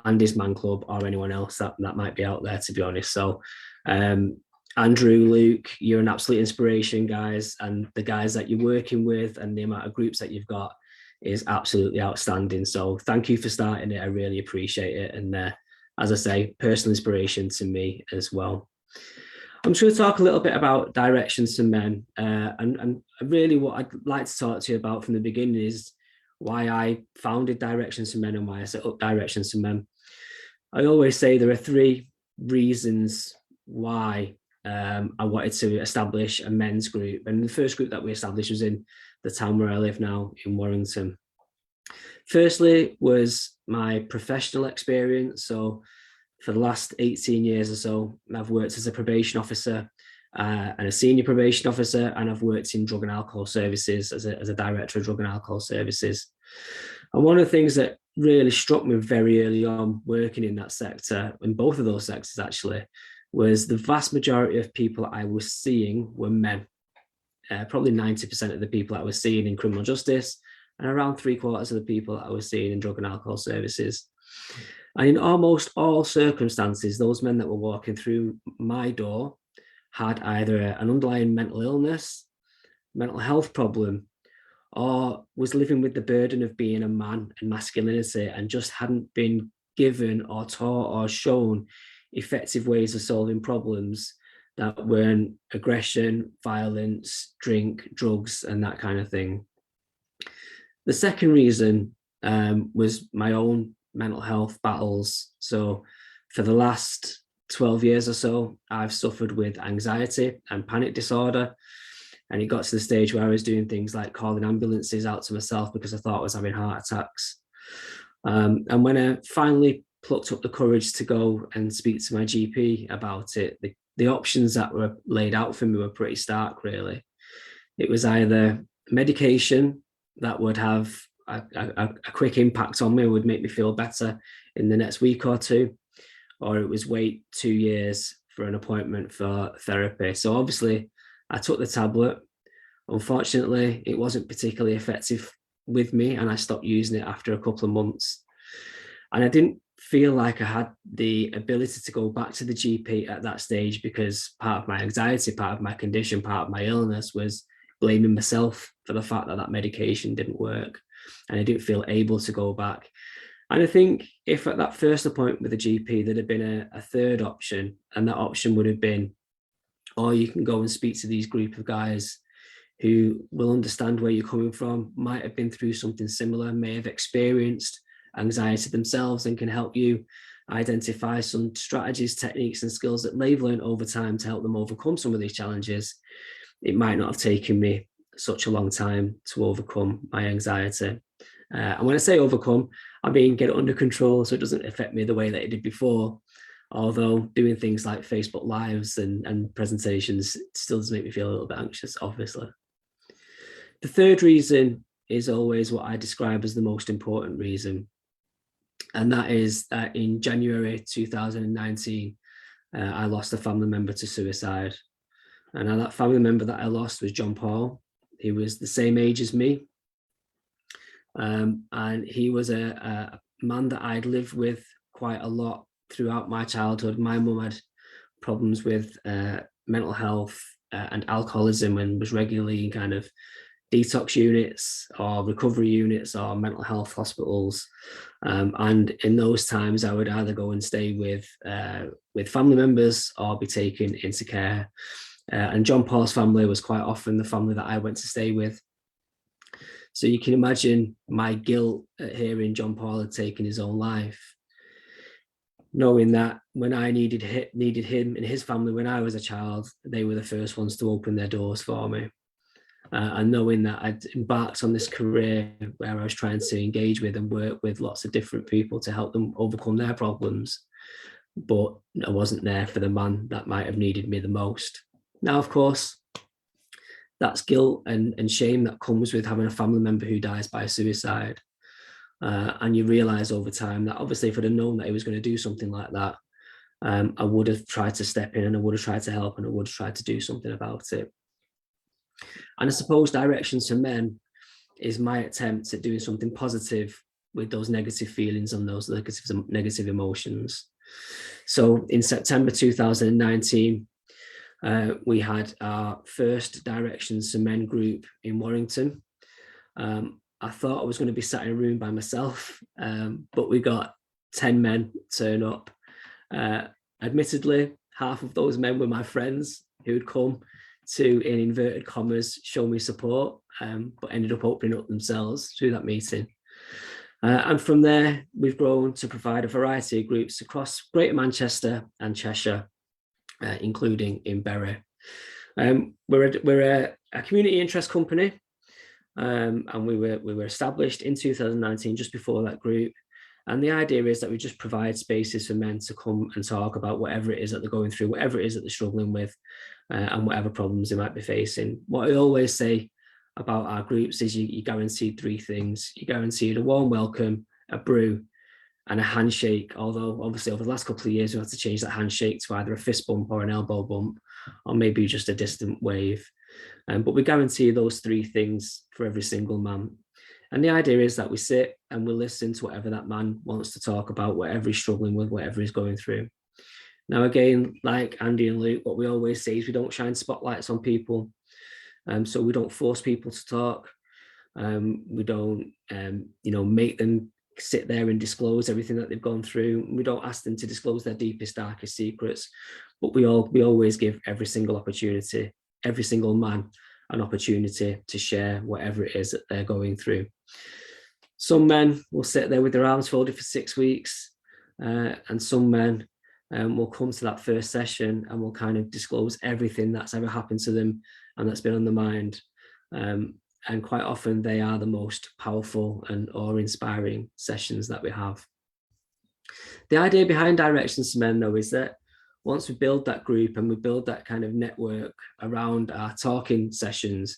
Andy's Man Club, or anyone else that might be out there, to be honest. So Andrew, Luke, you're an absolute inspiration, guys, and the guys that you're working with and the amount of groups that you've got is absolutely outstanding. So thank you for starting it. I really appreciate it. And as I say, personal inspiration to me as well. I'm just going to talk a little bit about Directions to Men, and really what I'd like to talk to you about from the beginning is why I founded Directions to Men and why I set up Directions to Men. I always say there are three reasons why I wanted to establish a men's group, and the first group that we established was in the town where I live now, in Warrington. Firstly was my professional experience. So for the last 18 years or so, I've worked as a probation officer and a senior probation officer, and I've worked in drug and alcohol services as a director of drug and alcohol services. And one of the things that really struck me very early on working in that sector, in both of those sectors actually, was the vast majority of people I was seeing were men. Probably 90% of the people I was seeing in criminal justice, and around 3/4 of the people I was seeing in drug and alcohol services. And in almost all circumstances, those men that were walking through my door had either an underlying mental illness, mental health problem, or was living with the burden of being a man and masculinity and just hadn't been given or taught or shown effective ways of solving problems that weren't aggression, violence, drink, drugs, and that kind of thing. The second reason was my own mental health battles. So for the last 12 years or so, I've suffered with anxiety and panic disorder. And it got to the stage where I was doing things like calling ambulances out to myself because I thought I was having heart attacks. And when I finally plucked up the courage to go and speak to my GP about it, the options that were laid out for me were pretty stark, really. It was either medication that would have a quick impact on me, would make me feel better in the next week or two, or it was wait 2 years for an appointment for therapy. So obviously I took the tablet. Unfortunately, it wasn't particularly effective with me, and I stopped using it after a couple of months. And I didn't feel like I had the ability to go back to the GP at that stage, because part of my anxiety, part of my condition, part of my illness was blaming myself for the fact that that medication didn't work, and I didn't feel able to go back. And I think if at that first appointment with the GP, there'd have been a third option, and that option would have been, or you can go and speak to these group of guys who will understand where you're coming from, might have been through something similar, may have experienced anxiety themselves, and can help you identify some strategies, techniques, and skills that they've learned over time to help them overcome some of these challenges. It might not have taken me such a long time to overcome my anxiety. And when I say overcome, I mean get it under control so it doesn't affect me the way that it did before. Although doing things like Facebook Lives and presentations still does make me feel a little bit anxious, obviously. The third reason is always what I describe as the most important reason. And that is that in January 2019, I lost a family member to suicide. And that family member that I lost was John Paul. He was the same age as me. And he was a man that I'd lived with quite a lot throughout my childhood. My mum had problems with mental health and alcoholism, and was regularly in kind of detox units or recovery units or mental health hospitals. And in those times, I would either go and stay with family members or be taken into care. And John Paul's family was quite often the family that I went to stay with. So you can imagine my guilt at hearing John Paul had taken his own life, knowing that when I needed him and his family when I was a child, they were the first ones to open their doors for me. And knowing that I'd embarked on this career where I was trying to engage with and work with lots of different people to help them overcome their problems, but I wasn't there for the man that might have needed me the most. Now, of course, that's guilt and shame that comes with having a family member who dies by suicide. And you realise over time that obviously if I'd have known that he was going to do something like that, I would have tried to step in, and I would have tried to help, and I would have tried to do something about it. And I suppose Directions for Men is my attempt at doing something positive with those negative feelings and those negative emotions. So in September 2019, we had our first Directions for Men group in Warrington. I thought I was going to be sat in a room by myself, but we got 10 men turn up. Admittedly, half of those men were my friends who had come to, in inverted commas, show me support, but ended up opening up themselves through that meeting. And from there, we've grown to provide a variety of groups across Greater Manchester and Cheshire, including in Bury. We're a community interest company, and we were established in 2019, just before that group. And the idea is that we just provide spaces for men to come and talk about whatever it is that they're going through, whatever it is that they're struggling with, and whatever problems they might be facing. What I always say about our groups is you're guaranteed three things. You're guaranteed a warm welcome, a brew, and a handshake. Although obviously over the last couple of years, we've had to change that handshake to either a fist bump or an elbow bump, or maybe just a distant wave. But we guarantee those three things for every single man. And the idea is that we sit and we listen to whatever that man wants to talk about, whatever he's struggling with, whatever he's going through. Now, again, like Andy and Luke, what we always say is we don't shine spotlights on people. So we don't force people to talk. We don't, make them sit there and disclose everything that they've gone through. We don't ask them to disclose their deepest, darkest secrets, but we always give every single opportunity, every single man, an opportunity to share whatever it is that they're going through. Some men will sit there with their arms folded for 6 weeks, and some men will come to that first session and will kind of disclose everything that's ever happened to them and that's been on their mind. And quite often they are the most powerful and awe-inspiring sessions that we have. The idea behind Directions for Men, though, is that once we build that group and we build that kind of network around our talking sessions,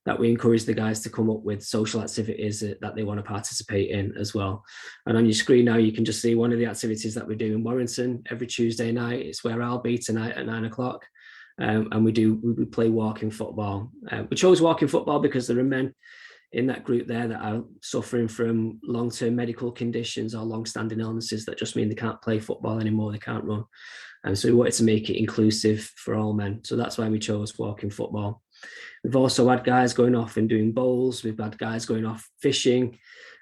that we encourage the guys to come up with social activities that they want to participate in as well. And on your screen now, you can just see one of the activities that we do in Warrington every Tuesday night. It's where I'll be tonight at 9 o'clock. And we play walking football. We chose walking football because there are men in that group there that are suffering from long-term medical conditions or long-standing illnesses that just mean they can't play football anymore, they can't run. And so we wanted to make it inclusive for all men. So that's why we chose walking football. We've also had guys going off and doing bowls. We've had guys going off fishing.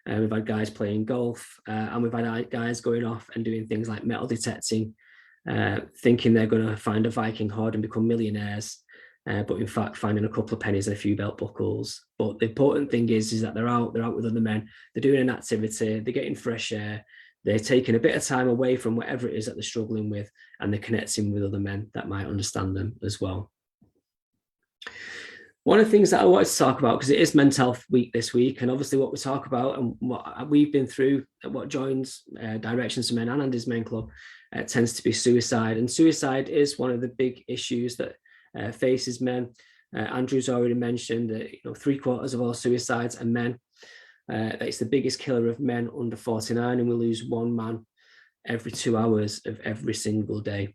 We've had guys playing golf. And we've had guys going off and doing things like metal detecting, thinking they're going to find a Viking hoard and become millionaires. But in fact, finding a couple of pennies and a few belt buckles. But the important thing is that they're out with other men. They're doing an activity. They're getting fresh air. They're taking a bit of time away from whatever it is that they're struggling with, and they're connecting with other men that might understand them as well. One of the things that I wanted to talk about, because it is Mental Health Week this week, and obviously what we talk about and what we've been through, what joins Directions to Men and Andy's Men Club, tends to be suicide. And suicide is one of the big issues that faces men. Andrew's already mentioned that 3/4 of all suicides are men. It's the biggest killer of men under 49, and we lose one man every 2 hours of every single day.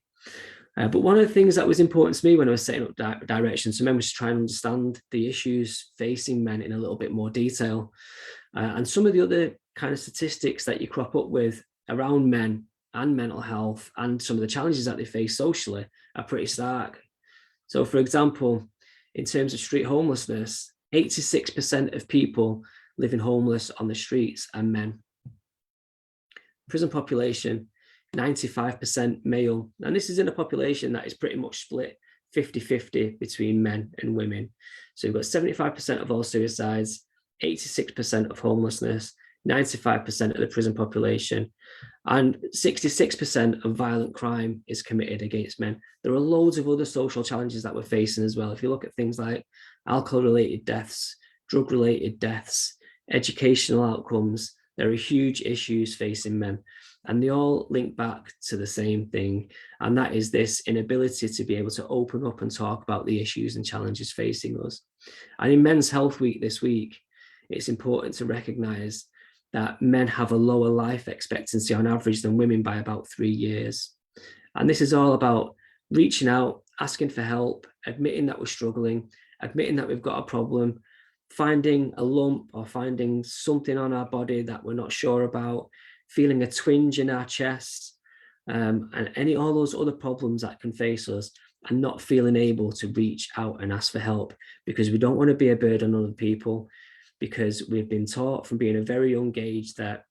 But one of the things that was important to me when I was setting up Directions to Men was to try and understand the issues facing men in a little bit more detail. And some of the other kind of statistics that you crop up with around men and mental health and some of the challenges that they face socially are pretty stark. So, for example, in terms of street homelessness, 86% of people living homeless on the streets are men. Prison population, 95% male. And this is in a population that is pretty much split 50-50 between men and women. So you've got 75% of all suicides, 86% of homelessness, 95% of the prison population, and 66% of violent crime is committed against men. There are loads of other social challenges that we're facing as well. If you look at things like alcohol-related deaths, drug-related deaths, educational outcomes, there are huge issues facing men, and they all link back to the same thing, and that is this inability to be able to open up and talk about the issues and challenges facing us. And in Men's Health Week this week, it's important to recognise that men have a lower life expectancy on average than women by about 3 years. And this is all about reaching out, asking for help, admitting that we're struggling, admitting that we've got a problem, finding a lump or finding something on our body that we're not sure about, feeling a twinge in our chest, and all those other problems that can face us, and not feeling able to reach out and ask for help because we don't want to be a burden on other people, because we've been taught from being a very young age that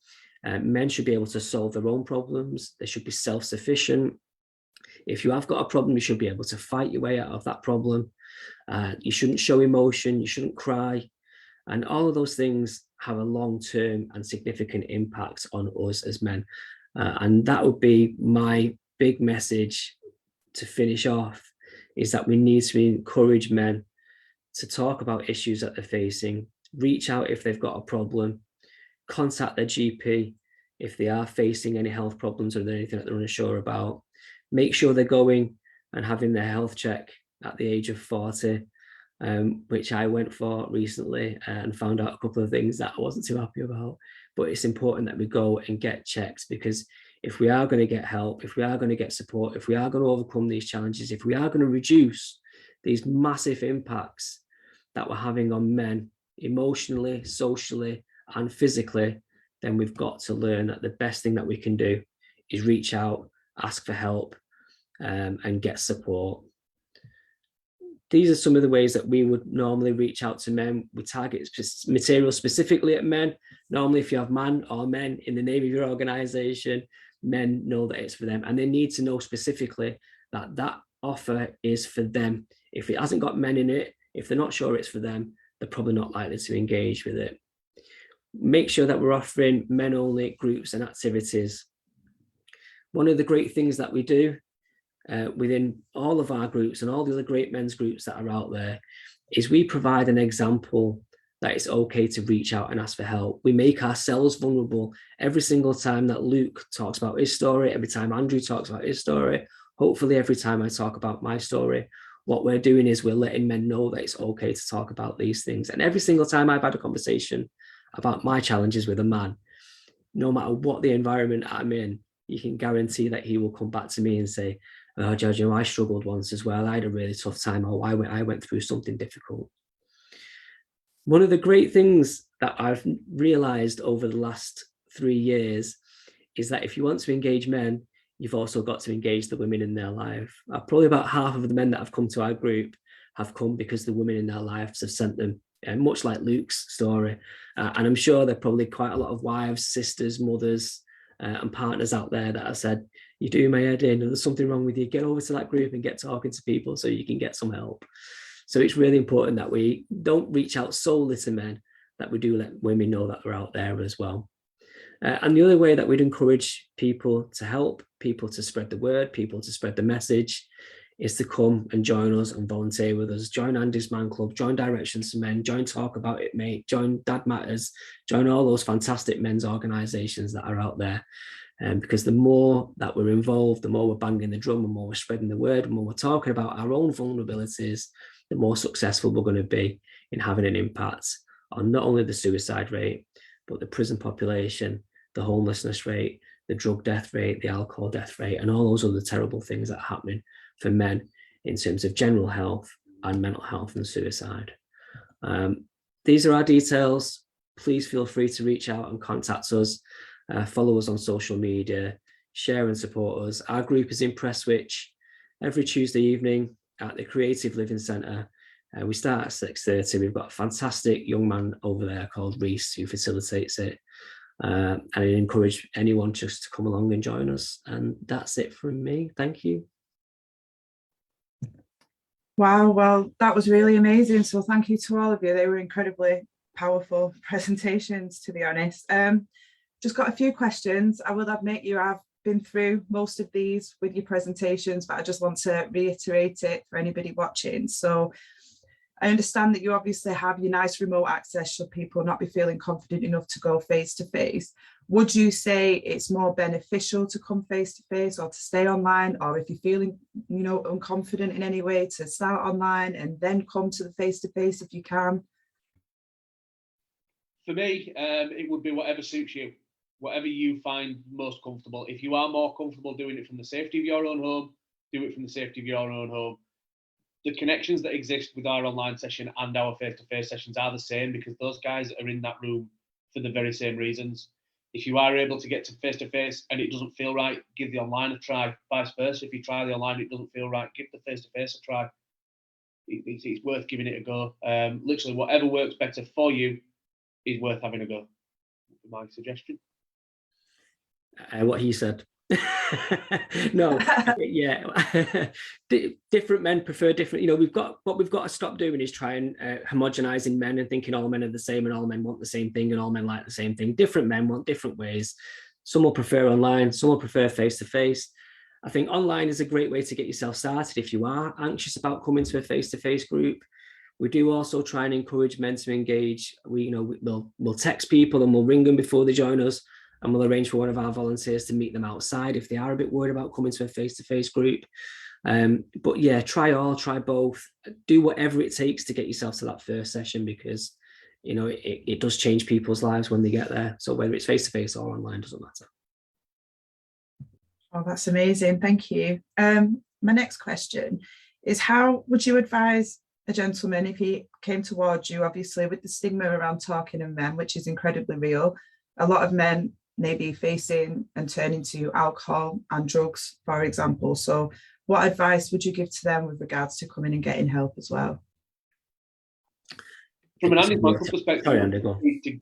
men should be able to solve their own problems. They should be self-sufficient. If you have got a problem, you should be able to fight your way out of that problem. You shouldn't show emotion, you shouldn't cry. And all of those things have a long-term and significant impact on us as men. And that would be my big message to finish off, is that we need to encourage men to talk about issues that they're facing, reach out if they've got a problem, contact their GP if they are facing any health problems or anything that they're unsure about, make sure they're going and having their health check at the age of 40, which I went for recently and found out a couple of things that I wasn't too happy about. But it's important that we go and get checked, because if we are going to get help, if we are going to get support, if we are going to overcome these challenges, if we are going to reduce these massive impacts that we're having on men emotionally, socially, and physically, then we've got to learn that the best thing that we can do is reach out, ask for help, and get support. These are some of the ways that we would normally reach out to men. We target material specifically at men. Normally, if you have man or men in the name of your organisation, men know that it's for them, and they need to know specifically that that offer is for them. If it hasn't got men in it, if they're not sure it's for them, they're probably not likely to engage with it. Make sure that we're offering men-only groups and activities. One of the great things that we do within all of our groups and all the other great men's groups that are out there is we provide an example that it's okay to reach out and ask for help. We make ourselves vulnerable every single time that Luke talks about his story, every time Andrew talks about his story, hopefully every time I talk about my story. What we're doing is we're letting men know that it's okay to talk about these things. And every single time I've had a conversation about my challenges with a man, no matter what the environment I'm in, you can guarantee that he will come back to me and say, "Oh, George, I struggled once as well. I had a really tough time, or I went through something difficult." One of the great things that I've realized over the last 3 years is that if you want to engage men, you've also got to engage the women in their life. Probably about half of the men that have come to our group have come because the women in their lives have sent them, much like Luke's story. And I'm sure there are probably quite a lot of wives, sisters, mothers, and partners out there that have said, "You do my head in, and there's something wrong with you. Get over to that group and get talking to people so you can get some help." So it's really important that we don't reach out solely to men, that we do let women know that we're out there as well. And the other way that we'd encourage people to help, people to spread the word, people to spread the message, is to come and join us and volunteer with us. Join Andy's Man Club, join Directions to Men, join Talk About It Mate, join Dad Matters, join all those fantastic men's organisations that are out there. Because the more that we're involved, the more we're banging the drum, the more we're spreading the word, the more we're talking about our own vulnerabilities, the more successful we're going to be in having an impact on not only the suicide rate, but the prison population, the homelessness rate, the drug death rate, the alcohol death rate, and all those other terrible things that are happening for men in terms of general health and mental health and suicide. These are our details. Please feel free to reach out and contact us. Follow us on social media, share and support us. Our group is in Prestwich every Tuesday evening at the Creative Living Centre. We start at 6:30. We've got a fantastic young man over there called Reese who facilitates it. And I encourage anyone just to come along and join us. And that's it from me. Thank you. Wow, well, that was really amazing. So thank you to all of you. They were incredibly powerful presentations, to be honest. Just got a few questions. I will admit you have been through most of these with your presentations, but I just want to reiterate it for anybody watching. So I understand that you obviously have your nice remote access should people not be feeling confident enough to go face to face. Would you say it's more beneficial to come face to face or to stay online? Or if you're feeling, unconfident in any way, to start online and then come to the face to face if you can? For me, it would be whatever suits you, whatever you find most comfortable. If you are more comfortable doing it from the safety of your own home, do it from the safety of your own home. The connections that exist with our online session and our face-to-face sessions are the same, because those guys are in that room for the very same reasons. If you are able to get to face-to-face and it doesn't feel right, give the online a try. Vice versa, if you try the online, it doesn't feel right, give the face-to-face a try. It's worth giving it a go. Literally, whatever works better for you is worth having a go. My suggestion. What he said. No, yeah. Different men prefer different. We've got to stop doing is try and homogenizing men and thinking all men are the same and all men want the same thing and all men like the same thing. Different men want different ways. Some will prefer online, some will prefer face to face. I think online is a great way to get yourself started if you are anxious about coming to a face to face group. We do also try and encourage men to engage. We'll text people and we'll ring them before they join us. And we'll arrange for one of our volunteers to meet them outside if they are a bit worried about coming to a face-to-face group. But yeah, try both. Do whatever it takes to get yourself to that first session, because it does change people's lives when they get there. So whether it's face-to-face or online, doesn't matter. Oh, that's amazing. Thank you. My next question is, how would you advise a gentleman if he came towards you, obviously with the stigma around talking to men, which is incredibly real? A lot of men may be facing and turning to alcohol and drugs, for example. So what advice would you give to them with regards to coming and getting help as well? From an Andy's Man Club perspective, sorry, Andy, go. It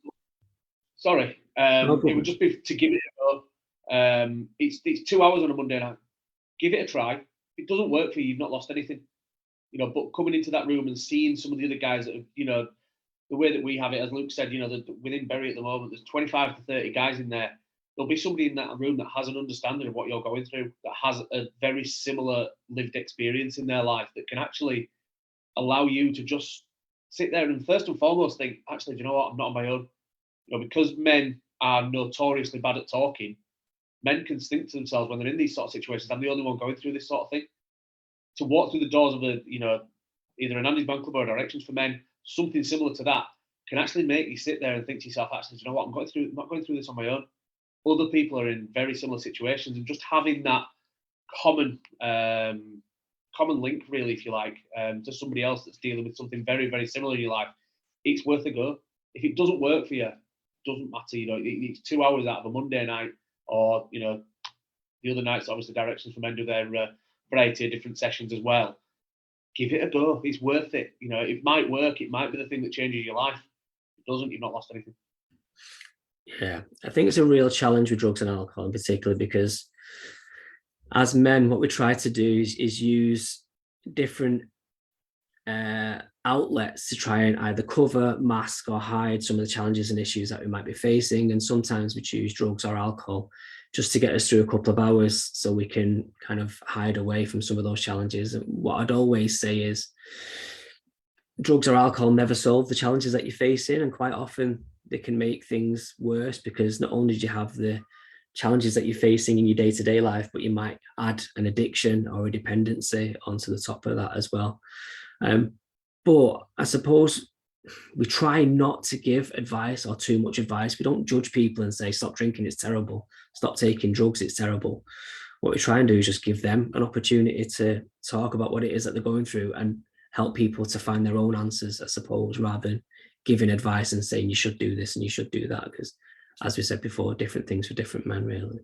would just be to give it a go. It's 2 hours on a Monday night. Give it a try. If it doesn't work for you, you've not lost anything. But coming into that room and seeing some of the other guys that have, the way that we have it, as Luke said, within Bury at the moment, there's 25 to 30 guys in there. There'll be somebody in that room that has an understanding of what you're going through, that has a very similar lived experience in their life, that can actually allow you to just sit there and first and foremost think, actually, do you know what? I'm not on my own. Because men are notoriously bad at talking, men can think to themselves when they're in these sort of situations, I'm the only one going through this sort of thing. To walk through the doors of either an Andy's Man Club or Directions for Men, something similar to that, can actually make you sit there and think to yourself, actually, do you know what? I'm not going through this on my own. Other people are in very similar situations, and just having that common link, really, if you like, to somebody else that's dealing with something very, very similar in your life, it's worth a go. If it doesn't work for you, it doesn't matter. It's 2 hours out of a Monday night, or the other nights, obviously, Directions for Men do their variety of different sessions as well. give it a go. It's worth it. You know, it might work. It might be the thing that changes your life. If it doesn't, you've not lost anything. Yeah, I think it's a real challenge with drugs and alcohol in particular, because as men, what we try to do is use different outlets to try and either cover, mask, or hide some of the challenges and issues that we might be facing. And sometimes we choose drugs or alcohol just to get us through a couple of hours so we can kind of hide away from some of those challenges. And what I'd always say is drugs or alcohol never solve the challenges that you're facing, and quite often they can make things worse, because not only do you have the challenges that you're facing in your day-to-day life, but you might add an addiction or a dependency onto the top of that as well. But I suppose we try not to give advice or too much advice. We don't judge people and say, stop drinking, it's terrible. Stop taking drugs, it's terrible. What we try and do is just give them an opportunity to talk about what it is that they're going through and help people to find their own answers, I suppose, rather than giving advice and saying you should do this and you should do that. Because as we said before, different things for different men, really.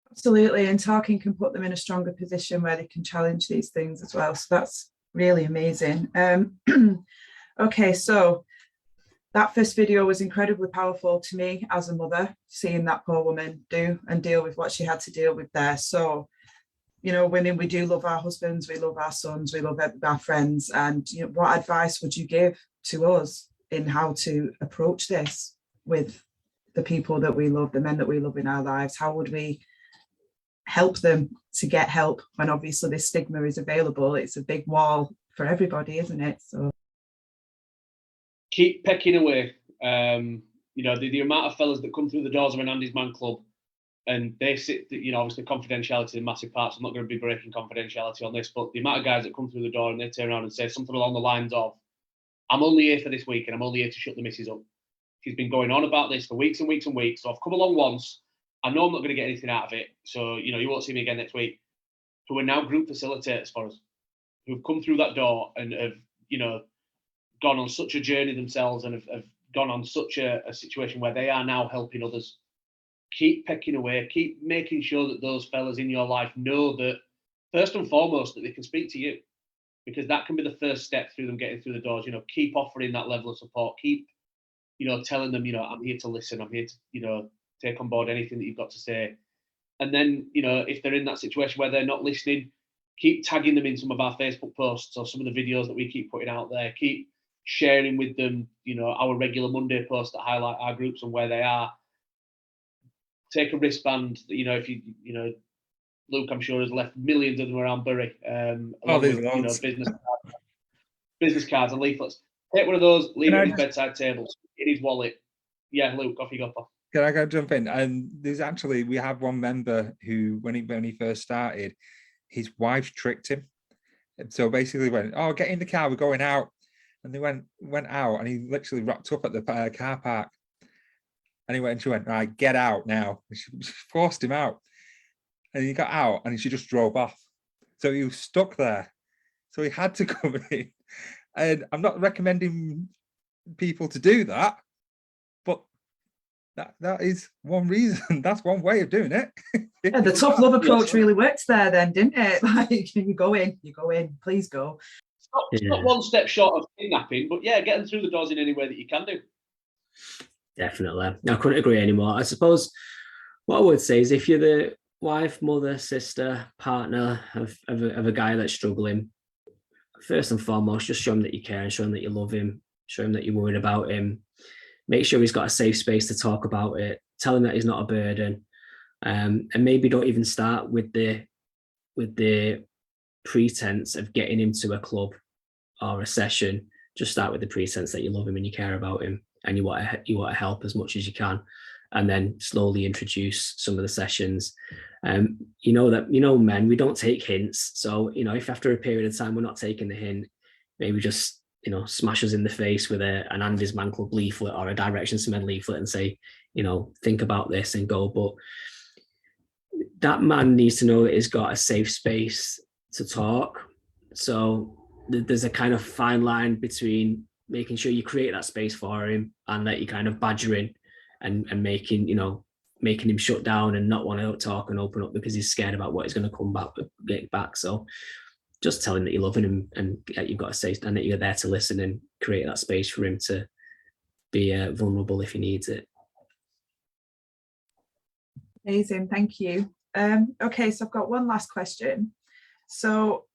Absolutely, and talking can put them in a stronger position where they can challenge these things as well. So that's really amazing. Okay, so that first video was incredibly powerful to me as a mother, seeing that poor woman do and deal with what she had to deal with there. So, you know, women, we do love our husbands, we love our sons, we love our friends. And, you know, what advice would you give to us in how to approach this with the people that we love, the men that we love in our lives? How would we help them to get help when obviously this stigma is available? It's a big wall for everybody, isn't it? So keep pecking away. You know, the amount of fellas that come through the doors of an Andy's Man Club and they sit, you know, obviously confidentiality is a massive part, so I'm not going to be breaking confidentiality on this, but the amount of guys that come through the door and they turn around and say something along the lines of, I'm only here for this week and I'm only here to shut the missus up. She's been going on about this for weeks and weeks and weeks, so I've come along once. I know I'm not going to get anything out of it, so, you know, you won't see me again next week. Who are now group facilitators for us, who've come through that door and have, you know, gone on such a journey themselves and have gone on such a situation where they are now helping others. Keep pecking away, keep making sure that those fellas in your life know that, first and foremost, that they can speak to you, because that can be the first step through them getting through the doors. You know, keep offering that level of support, keep, you know, telling them, you know, I'm here to listen, I'm here to, you know, take on board anything that you've got to say. And then, you know, if they're in that situation where they're not listening, keep tagging them in some of our Facebook posts or some of the videos that we keep putting out there. Keep sharing with them, you know, our regular Monday posts that highlight our groups and where they are. Take a wristband that, you know, if you know, Luke, I'm sure, has left millions of them around Bury, along with, you know, business cards and leaflets. Take one of those, leave it on his bedside table, in his wallet. Yeah, Luke, off you go, Paul. Can I go jump in? And we have one member who, when he first started, his wife tricked him. And so basically went, oh, get in the car, we're going out. And they went out, and he literally rocked up at the car park. And she went, right, get out now. And she forced him out. And he got out, and she just drove off. So he was stuck there. So he had to come in. And I'm not recommending people to do that, but that is one reason. That's one way of doing it. Yeah, the tough love approach really works there then, didn't it? Like, you go in, please go. It's not one step short of kidnapping, but yeah, get them through the doors in any way that you can do. Definitely. I couldn't agree anymore. I suppose what I would say is, if you're the wife, mother, sister, partner of a guy that's struggling, first and foremost, just show him that you care and show him that you love him, show him that you're worried about him. Make sure he's got a safe space to talk about it. Tell him that he's not a burden. And maybe don't even start with the pretense of getting him to a club or a session. Just start with the pretense that you love him and you care about him and you want to help as much as you can, and then slowly introduce some of the sessions. Men, we don't take hints. So, you know, if after a period of time we're not taking the hint, maybe just, you know, smash us in the face with an Andy's Man Club leaflet or a Directions to Men leaflet and say, you know, think about this and go. But that man needs to know that he's got a safe space to talk. So there's a kind of fine line between making sure you create that space for him and that you kind of badgering and making him shut down and not want to talk and open up because he's scared about what he's going to get back. So just tell him that you're loving him and you've got to say, and that you're there to listen and create that space for him to be vulnerable if he needs it. Amazing, thank you. Okay, so I've got one last question. So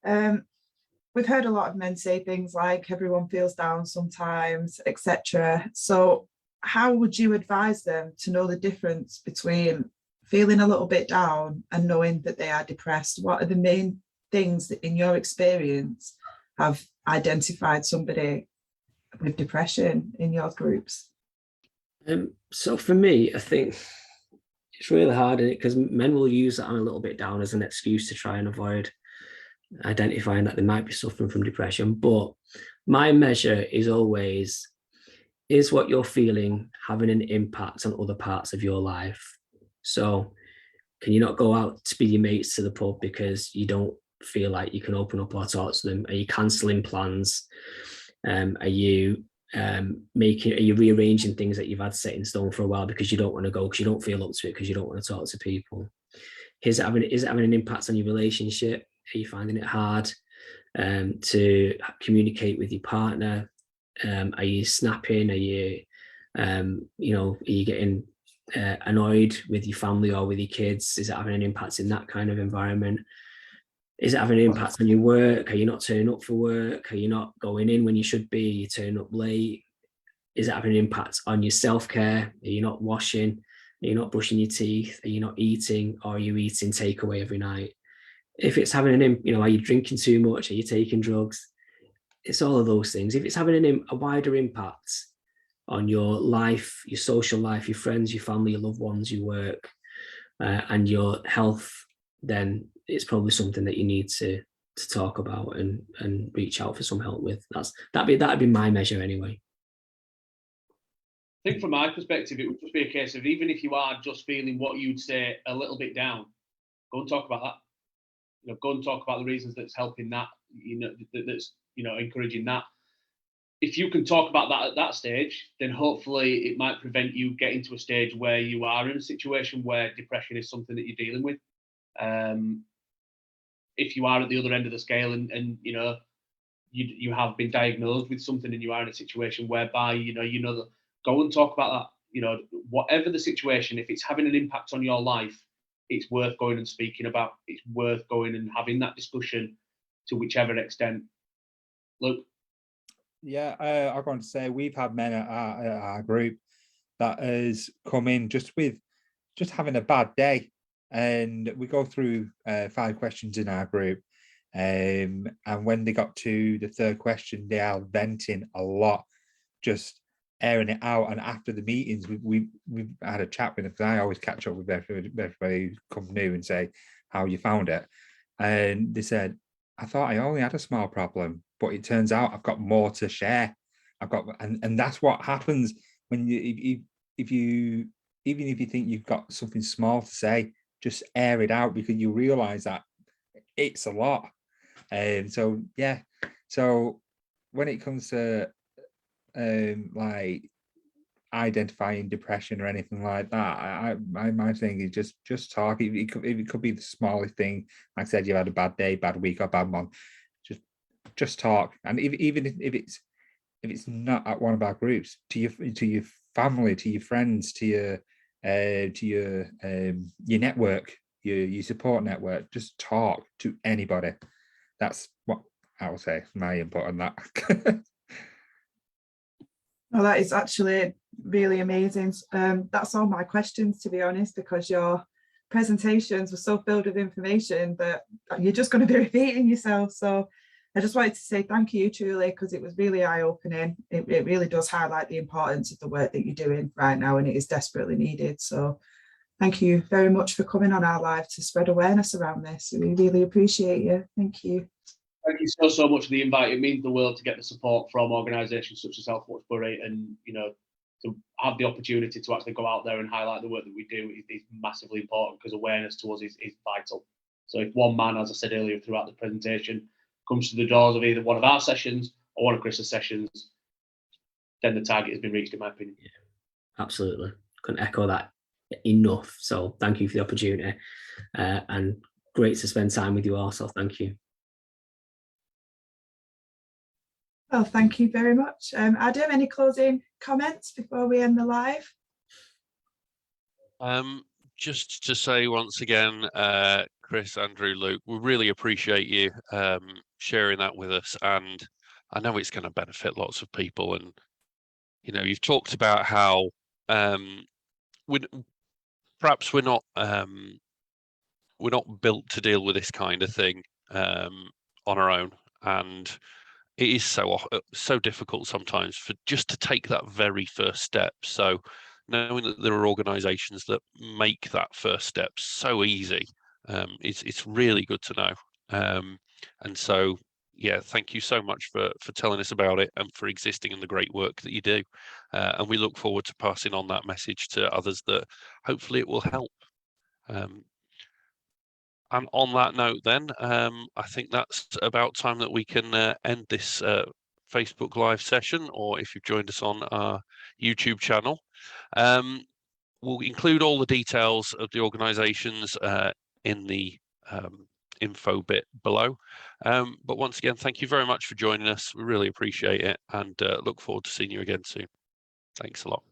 we've heard a lot of men say things like everyone feels down sometimes, etc. So how would you advise them to know the difference between feeling a little bit down and knowing that they are depressed? What are the main things that in your experience have identified somebody with depression in your groups? So for me, I think it's really hard because men will use that I'm a little bit down as an excuse to try and avoid identifying that they might be suffering from depression. But my measure is always, is what you're feeling having an impact on other parts of your life? So can you not go out to be your mates to the pub because you don't feel like you can open up or talk to them? Are you cancelling plans? Are you rearranging things that you've had set in stone for a while because you don't want to go, because you don't feel up to it, because you don't want to talk to people? Is it having an impact on your relationship? Are you finding it hard to communicate with your partner? Are you snapping? Are you getting annoyed with your family or with your kids? Is it having an impact in that kind of environment? Is it having an impact on your work? Are you not turning up for work? Are you not going in when you should be? Are you turning up late? Is it having an impact on your self-care? Are you not washing? Are you not brushing your teeth? Are you not eating? Or are you eating takeaway every night? If it's having are you drinking too much? Are you taking drugs? It's all of those things. If it's having a wider impact on your life, your social life, your friends, your family, your loved ones, your work, and your health, then it's probably something that you need to talk about and reach out for some help with. That'd be my measure anyway. I think from my perspective, it would just be a case of, even if you are just feeling what you'd say a little bit down, go and talk about that. Go and talk about the reasons that's helping that, that's encouraging that. If you can talk about that at that stage, then hopefully it might prevent you getting to a stage where you are in a situation where depression is something that you're dealing with. If you are at the other end of the scale and you have been diagnosed with something and you are in a situation whereby that, go and talk about that. Whatever the situation, if it's having an impact on your life, it's worth going and speaking about. It's worth going and having that discussion to whichever extent. Look. Yeah, I'm going to say we've had men at our group that has come in just having a bad day, and we go through 5 questions in our group, and when they got to the 3rd question, they are venting a lot, just airing it out. And after the meetings, we've had a chat with them, because I always catch up with everybody who comes new and say how you found it, and they said, I thought I only had a small problem, but it turns out I've got more to share. And that's what happens when even if you think you've got something small to say, just air it out, because you realize that it's a lot. And so when it comes to like identifying depression or anything like that, my thing is just talk. It could be the smallest thing. Like I said, you had a bad day, bad week, or bad month. Just talk. And even if it's not at one of our groups, to your family, to your friends, to your network, your support network, just talk to anybody. That's what I would say, my input on that. Well, that is actually really amazing. That's all my questions, to be honest, because your presentations were so filled with information that you're just going to be repeating yourself. So I just wanted to say thank you, truly, because it was really eye-opening. It really does highlight the importance of the work that you're doing right now, and it is desperately needed. So thank you very much for coming on our live to spread awareness around this. We really appreciate you. Thank you. Thank you so much for the invite. It means the world to get the support from organisations such as Healthwatch Bury, and to have the opportunity to actually go out there and highlight the work that we do is massively important, because awareness to us is vital. So if one man, as I said earlier throughout the presentation, comes to the doors of either one of our sessions or one of Chris's sessions, then the target has been reached, in my opinion. Yeah, absolutely. Couldn't echo that enough. So thank you for the opportunity, and great to spend time with you all. So thank you. Well, thank you very much. Adam, any closing comments before we end the live? Just to say once again, Chris, Andrew, Luke, we really appreciate you sharing that with us, and I know it's going to benefit lots of people. And you know, you've talked about how perhaps we're not built to deal with this kind of thing on our own, and it is so difficult sometimes for just to take that very first step. So knowing that there are organisations that make that first step so easy, it's really good to know. And so, yeah, thank you so much for telling us about it and for existing and the great work that you do. And we look forward to passing on that message to others that hopefully it will help. And on that note, then, I think that's about time that we can end this Facebook Live session, or if you've joined us on our YouTube channel. We'll include all the details of the organisations in the info bit below. But once again, thank you very much for joining us. We really appreciate it, and look forward to seeing you again soon. Thanks a lot.